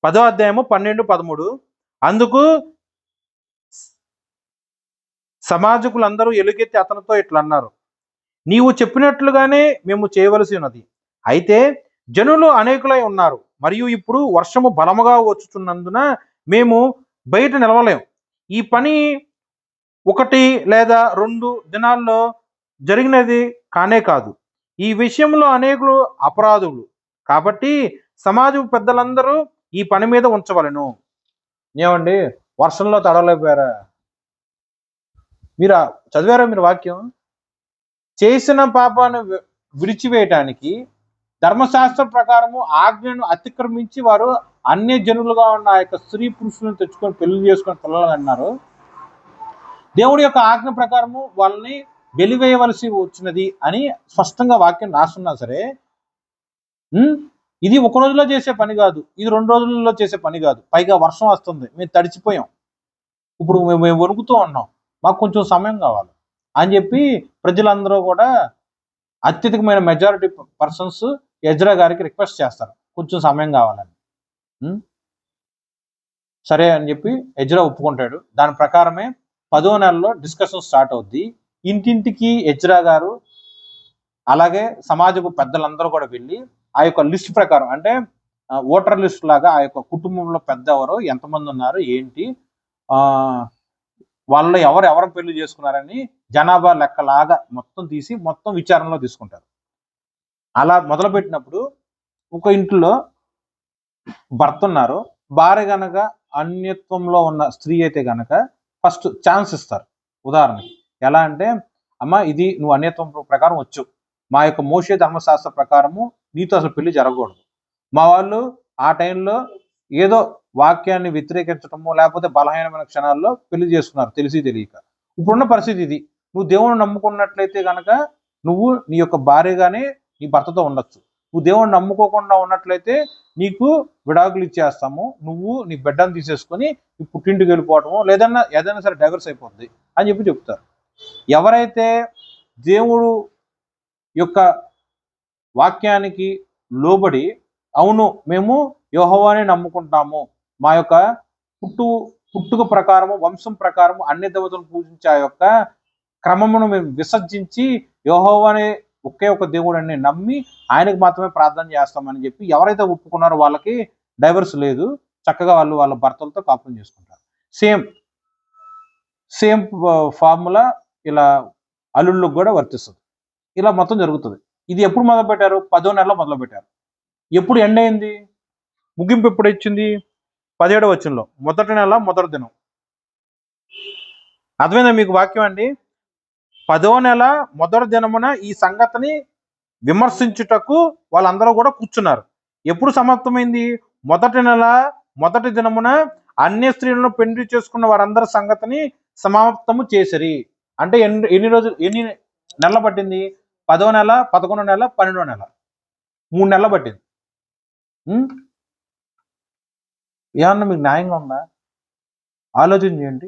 పదో అధ్యాయము 12, 13. అందుకు సమాజకులందరూ ఎలుగెత్తి అతనితో ఇట్లా అన్నారు, నీవు చెప్పినట్లుగానే మేము చేయవలసి ఉన్నది. అయితే జనులు అనేకులై ఉన్నారు, మరియు ఇప్పుడు వర్షము బలముగా వచ్చుతున్నందున మేము బయట నిలవలేం. ఈ పని 1 లేదా 2 దినాల్లో జరిగినది కానే కాదు. ఈ విషయంలో అనేకులు అపరాధులు, కాబట్టి సమాజ పెద్దలందరూ ఈ పని మీద ఉంచవలెను. ఏమండి, వర్షంలో తడవలేకపోయారా? మీరు చదివారా మీరు వాక్యం? చేసిన పాపాన్ని విడిచివేయటానికి ధర్మశాస్త్ర ప్రకారము ఆజ్ఞను అతిక్రమించి వారు అన్య జనులుగా ఉన్న ఆ యొక్క స్త్రీ పురుషులను తెచ్చుకొని పెళ్లి చేసుకొని పిల్లలు అన్నారు. దేవుడి యొక్క ఆజ్ఞ ప్రకారము వాళ్ళని వెలివేయవలసి వచ్చినది అని స్పష్టంగా వాక్యం రాస్తున్నా సరే, ఇది ఒక రోజులో చేసే పని కాదు, ఇది 2 రోజులలో చేసే పని కాదు, పైగా వర్షం వస్తుంది, మేము తడిచిపోయాం, ఇప్పుడు మేము వణుకుతూ ఉన్నాం, మాకు కొంచెం సమయం కావాలి అని చెప్పి ప్రజలందరూ కూడా అత్యధికమైన మెజారిటీ పర్సన్స్ ఎజ్రా గారికి రిక్వెస్ట్ చేస్తారు, కొంచెం సమయం కావాలని. సరే అని చెప్పి ఎజ్రా ఒప్పుకుంటాడు. దాని ప్రకారమే 10వ నెలలో డిస్కషన్ స్టార్ట్ అవుద్ది. ఇంటింటికి ఎజ్రా గారు అలాగే సమాజపు పెద్దలందరూ కూడా వెళ్ళి ఆ యొక్క లిస్ట్ ప్రకారం, అంటే ఓటర్ లిస్ట్ లాగా ఆ యొక్క కుటుంబంలో పెద్ద ఎవరు, ఎంతమంది ఉన్నారు, ఏంటి, వాళ్ళలో ఎవరు పెళ్లి చేసుకున్నారని జనాభా లెక్కలాగా మొత్తం తీసి మొత్తం విచారణలో తీసుకుంటారు. అలా మొదలుపెట్టినప్పుడు ఒక ఇంట్లో భర్త ఉన్నారు, భార్య గనక అన్యత్వంలో ఉన్న స్త్రీ అయితే గనక ఫస్ట్ ఛాన్స్ ఇస్తారు. ఉదాహరణకి ఎలా అంటే, అమ్మ ఇది నువ్వు అన్యత్వం ప్రకారం వచ్చు, మా యొక్క మోషే ధర్మశాస్త్ర ప్రకారము నీతో అసలు పెళ్లి జరగకూడదు. మా వాళ్ళు ఆ టైంలో ఏదో వాక్యాన్ని వ్యతిరేకించడము లేకపోతే బలహీనమైన క్షణాల్లో పెళ్లి చేసుకున్నారు తెలిసి తెలియక. ఇప్పుడున్న పరిస్థితి ఇది, నువ్వు దేవుని నమ్ముకున్నట్లయితే కనుక నువ్వు నీ యొక్క భార్యగానే నీ భర్తతో ఉండొచ్చు, నువ్వు దేవుని నమ్ముకోకుండా ఉన్నట్లయితే నీకు విడాకులు ఇచ్చేస్తాము, నువ్వు నీ బిడ్డను తీసేసుకొని నీ పుట్టింటికి వెళ్ళిపోవటము లేదన్నా ఏదైనా సరే డైవర్స్ అయిపోద్ది అని చెప్పి చెప్తారు. ఎవరైతే దేవుడు యొక్క వాక్యానికి లోబడి అవును మేము యెహోవానే నమ్ముకుంటాము, మా యొక్క పుట్టుక ప్రకారము వంశం ప్రకారము అన్ని దేవతలను పూజించే ఆ యొక్క క్రమమును మేము విసర్జించి యెహోవానే ఒకే ఒక దేవుడు అని నమ్మి ఆయనకు మాత్రమే ప్రార్థన చేస్తామని చెప్పి ఎవరైతే ఒప్పుకున్నారో వాళ్ళకి డైవర్స్ లేదు, చక్కగా వాళ్ళు వాళ్ళ భర్తలతో కాపురం చేసుకుంటారు. సేమ్ ఫార్ములా ఇలా అల్లుళ్ళకు కూడా వర్తిస్తుంది. ఇలా మొత్తం జరుగుతుంది. ఇది ఎప్పుడు మొదలు పెట్టారు? 10వ నెలలో మొదలు పెట్టారు. ఎప్పుడు ఎండ్ అయింది? ముగింపు ఎప్పుడు ఇచ్చింది? 17వ వచనంలో, మొదటి నెల మొదటి దినం. అర్థమైందా మీకు వాక్యం అండి? 10వ నెల మొదటి దినమున ఈ సంగతిని విమర్శించుటకు వాళ్ళందరూ కూడా కూర్చున్నారు. ఎప్పుడు సమాప్తమైంది? మొదటి నెల మొదటి దినమున అన్య స్త్రీలను పెళ్లి చేసుకున్న వారందరి సంగతిని సమాప్తము చేసిరి. అంటే ఎన్ని రోజులు, ఎన్ని నెలలు పట్టింది? 10వ నెల, 11వ నెల, 12వ నెల, 3 నెలలు పట్టింది. ఏమన్నా మీకు న్యాయంగా ఉందా? ఆలోచన చేయండి.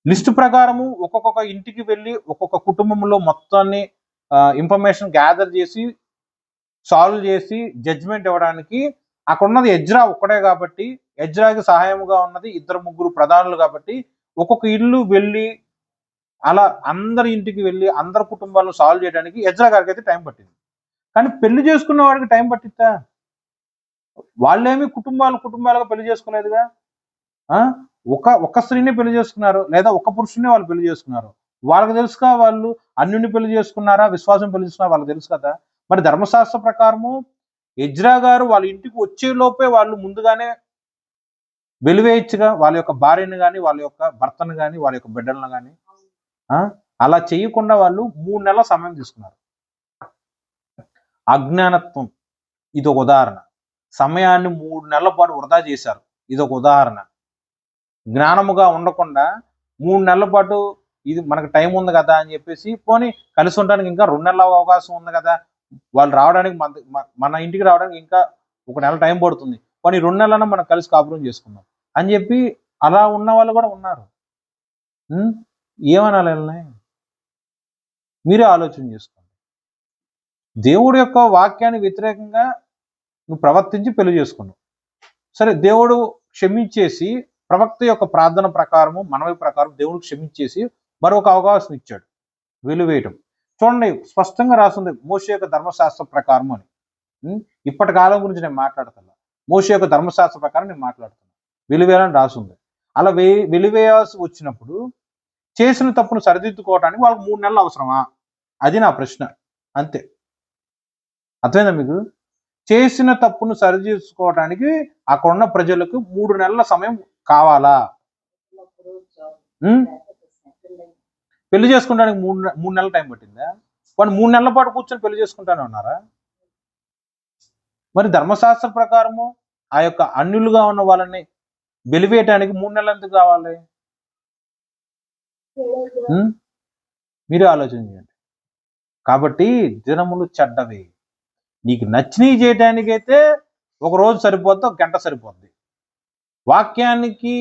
లిస్టు ప్రకారము ఒక్కొక్క ఇంటికి వెళ్ళి ఒక్కొక్క కుటుంబంలో మొత్తాన్ని ఇన్ఫర్మేషన్ గ్యాదర్ చేసి సాల్వ్ చేసి జడ్జిమెంట్ ఇవ్వడానికి అక్కడ ఉన్నది ఎజ్రా ఒక్కడే కాబట్టి, ఎజ్రాకి సహాయముగా ఉన్నది 2-3 ప్రధానులు కాబట్టి, ఒక్కొక్క ఇల్లు వెళ్ళి అలా అందరి ఇంటికి వెళ్ళి అందరి కుటుంబాలను సాల్వ్ చేయడానికి ఎజ్రా గారికి అయితే టైం పట్టింది. కానీ పెళ్లి చేసుకున్న వాడికి టైం పట్టిద్దా? వాళ్ళేమి కుటుంబాలుగా పెళ్లి చేసుకోలేదుగా. ఒక స్త్రీని పెళ్లి చేసుకున్నారు, లేదా ఒక పురుషుని వాళ్ళు పెళ్లి చేసుకున్నారు. వాళ్ళకి తెలుసుగా వాళ్ళు అన్యుని పెళ్లి చేసుకున్నారా, విశ్వాసం పెళ్లి చేసుకున్నారా వాళ్ళకి తెలుసు కదా. మరి ధర్మశాస్త్ర ప్రకారము ఎజ్రా గారు వాళ్ళ ఇంటికి వచ్చే లోపే వాళ్ళు ముందుగానే వెలివేయచ్చుగా, వాళ్ళ యొక్క భార్యను కానీ, వాళ్ళ యొక్క భర్తను కానీ, వాళ్ళ యొక్క బిడ్డలను కానీ. అలా చేయకుండా వాళ్ళు 3 నెలల సమయం తీసుకున్నారు. అజ్ఞానత్వం ఇది ఒక ఉదాహరణ. సమయాన్ని 3 నెలల పాటు వృధా చేశారు, ఇది ఒక ఉదాహరణ. జ్ఞానముగా ఉండకుండా 3 నెలల పాటు ఇది మనకు టైం ఉంది కదా అని చెప్పేసి, పోనీ కలిసి ఉండడానికి ఇంకా 2 నెలల అవకాశం ఉంది కదా, వాళ్ళు రావడానికి మన ఇంటికి రావడానికి ఇంకా 1 నెల టైం పడుతుంది, పోనీ 2 నెలలన్నా మనం కలిసి కాపురం చేసుకుందాం అని చెప్పి అలా ఉన్న వాళ్ళు కూడా ఉన్నారు. ఏమనాలి వాళ్ళని? మీరే ఆలోచన చేసుకోండి. దేవుడి యొక్క వాక్యానికి వ్యతిరేకంగా నువ్వు ప్రవర్తించి పెళ్లి చేసుకున్నావు. సరే, దేవుడు క్షమించేసి ప్రవక్త యొక్క ప్రార్థన ప్రకారము, మనవి ప్రకారం దేవుడు క్షమించేసి మరొక అవకాశం ఇచ్చాడు, వెలువేయటం. చూడండి, స్పష్టంగా రాస్తుంది మోషే యొక్క ధర్మశాస్త్ర ప్రకారం అని. ఇప్పటి కాలం గురించి నేను మాట్లాడుతున్నా, మోషే యొక్క ధర్మశాస్త్ర ప్రకారం నేను మాట్లాడుతున్నా. వెలివేయాలని రాస్తుంది. అలా వెలివేయాల్సి వచ్చినప్పుడు చేసిన తప్పును సరిదిద్దుకోవడానికి వాళ్ళకి 3 నెలలు అవసరమా? అది నా ప్రశ్న, అంతే. అర్థమైందా మీకు? చేసిన తప్పును సరిచేసుకోవడానికి అక్కడ ఉన్న ప్రజలకు 3 నెలల సమయం కావాలా? పెళ్లి చేసుకోవడానికి 3 నెలల టైం పట్టిందా? వాళ్ళు 3 నెలల పాటు కూర్చొని పెళ్లి చేసుకుంటానే ఉన్నారా? మరి ధర్మశాస్త్ర ప్రకారము ఆ యొక్క అన్యులుగా ఉన్న వాళ్ళని వెలివేయటానికి 3 నెలలు ఎందుకు కావాలి? మీరే ఆలోచన చేయండి. కాబట్టి దినములు చెడ్డవి. నీకు నచ్చినవి చేయటానికైతే ఒక రోజు సరిపోద్ది, ఒక గంట సరిపోద్ది. వాక్యానికి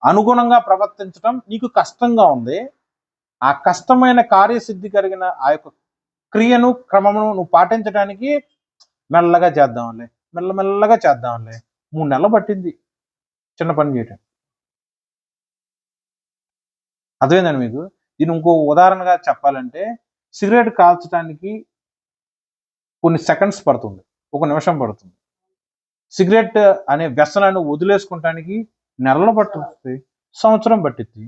అనుగుణంగా ప్రవర్తించడం నీకు కష్టంగా ఉంది. ఆ కష్టమైన కార్యసిద్ధి కలిగిన ఆ యొక్క క్రియను, క్రమమును నువ్వు పాటించడానికి మెల్లగా చేద్దాంలే, మెల్లమెల్లగా చేద్దాంలే 3 నెలలు పట్టింది చిన్న పని చేయటం. అర్థమైందండి మీకు? దీన్ని ఇంకో ఉదాహరణగా చెప్పాలంటే, సిగరెట్ కాల్చడానికి కొన్ని సెకండ్స్ పడుతుంది, 1 నిమిషం పడుతుంది. సిగరెట్ అనే వ్యసనాన్ని వదిలేసుకుంటానికి నెలలు పట్టుద్ది, సంవత్సరం పట్టిద్ది.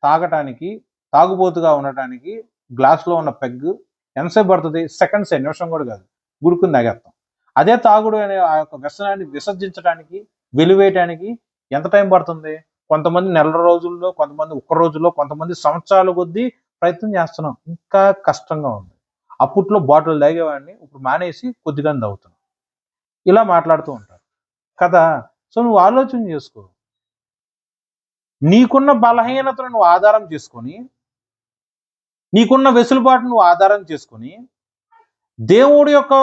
తాగటానికి, తాగుబోతుగా ఉండటానికి గ్లాసులో ఉన్న పెగ్గు ఎంతసేపు పడుతుంది? సెకండ్స్, నిమిషం కూడా కాదు, గురుకుని తాగేస్తాం. అదే తాగుడు అనే ఆ యొక్క వ్యసనాన్ని విసర్జించడానికి, వెలివేయటానికి ఎంత టైం పడుతుంది? కొంతమంది నెల రోజుల్లో, కొంతమంది 1 రోజుల్లో, కొంతమంది సంవత్సరాల కొద్దీ ప్రయత్నం చేస్తున్నాం. ఇంకా కష్టంగా ఉంది. అప్పట్లో బాటిల్ తాగేవాడిని, ఇప్పుడు మానేసి కొద్దిగా తాగుతున్నాం. ఇలా మాట్లాడుతూ ఉంటారు కదా. సో నువ్వు ఆలోచన చేసుకో. నీకున్న బలహీనతను నువ్వు ఆధారం చేసుకొని, నీకున్న వెసులుబాటు నువ్వు ఆధారం చేసుకొని, దేవుడి యొక్క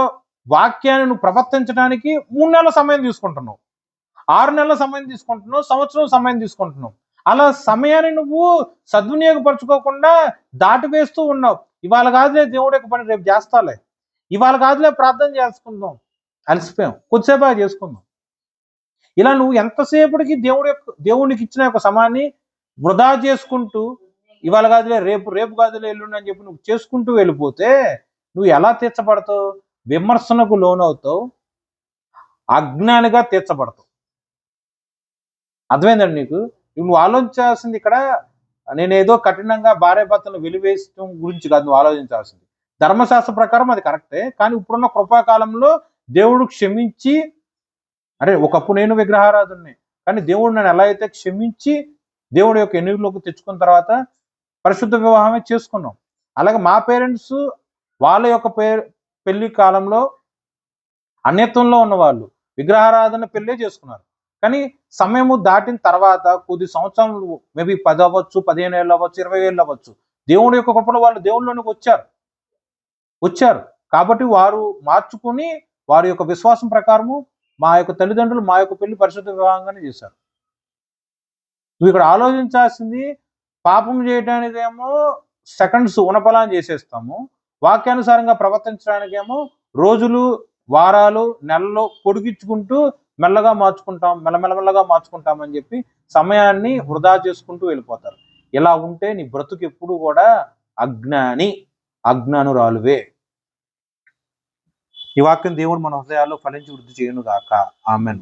వాక్యాన్ని నువ్వు ప్రవర్తించడానికి 3 నెలల సమయం తీసుకుంటున్నావు, 6 నెలల సమయం తీసుకుంటున్నావు, సంవత్సరం సమయం తీసుకుంటున్నావు. అలా సమయాన్ని నువ్వు సద్వినియోగపరచుకోకుండా దాటివేస్తూ ఉన్నావు. ఇవాళ కాదులే దేవుడి యొక్క పని, రేపు చేస్తాలే, ఇవాళ కాదులే ప్రార్థన చేసుకుందాం, అలసిపోయాం, కొద్దిసేపు చేసుకుందాం. ఇలా నువ్వు ఎంతసేపటికి దేవునికి ఇచ్చిన యొక్క సమయాన్ని వృధా చేసుకుంటూ, ఇవాళ కాదులే, రేపు కాదులే, ఎల్లుండి అని చెప్పి నువ్వు చేసుకుంటూ వెళ్ళిపోతే నువ్వు ఎలా తీర్చబడతావు? విమర్శనకు లోనవుతావు, అజ్ఞానిగా తీర్చబడతావు. అర్థమైందండి నీకు? నువ్వు ఆలోచించాల్సింది ఇక్కడ, నేనేదో కఠినంగా భార్య భర్తను వెలివేయడం గురించి కాదు నువ్వు ఆలోచించాల్సింది. ధర్మశాస్త్ర ప్రకారం అది కరెక్టే, కానీ ఇప్పుడున్న కృపాకాలంలో దేవుడు క్షమించి, అరే ఒకప్పుడు నేను విగ్రహారాధుడిని, కానీ దేవుడు నన్ను ఎలా అయితే క్షమించి దేవుడి యొక్క ఎన్నికలోకి తెచ్చుకున్న తర్వాత పరిశుద్ధ వివాహమే చేసుకున్నాం. అలాగే మా పేరెంట్స్ వాళ్ళ యొక్క పెళ్లి కాలంలో అన్యత్వంలో ఉన్న వాళ్ళు విగ్రహారాధన పెళ్ళే చేసుకున్నారు. కానీ సమయము దాటిన తర్వాత కొద్ది సంవత్సరాలు, మేబీ 10 అవ్వచ్చు, 15 ఏళ్ళు అవ్వచ్చు, 20 ఏళ్ళు అవ్వచ్చు, దేవుడి యొక్క కృపలో వాళ్ళు దేవుళ్ళలోనికి వచ్చారు. కాబట్టి వారు మార్చుకుని వారి యొక్క విశ్వాసం ప్రకారము మా యొక్క తల్లిదండ్రులు మా యొక్క పెళ్లి పరిశుద్ధ వివాహంగానే చేశారు. నువ్వు ఇక్కడ ఆలోచించాల్సింది, పాపం చేయడానికేమో సెకండ్స్ ఉనపలాన్ని చేసేస్తాము, వాక్యానుసారంగా ప్రవర్తించడానికేమో రోజులు, వారాలు, నెలలు పొడిగించుకుంటూ మెల్లగా మార్చుకుంటాం అని చెప్పి సమయాన్ని వృధా చేసుకుంటూ వెళ్ళిపోతారు. ఇలా ఉంటే నీ బ్రతుకు ఎప్పుడు కూడా అజ్ఞానురాలువే. ఈ వాక్యం దేవుడు మన హృదయాల్లో ఫలించి వృద్ధి చేయను గాక. ఆమెన్.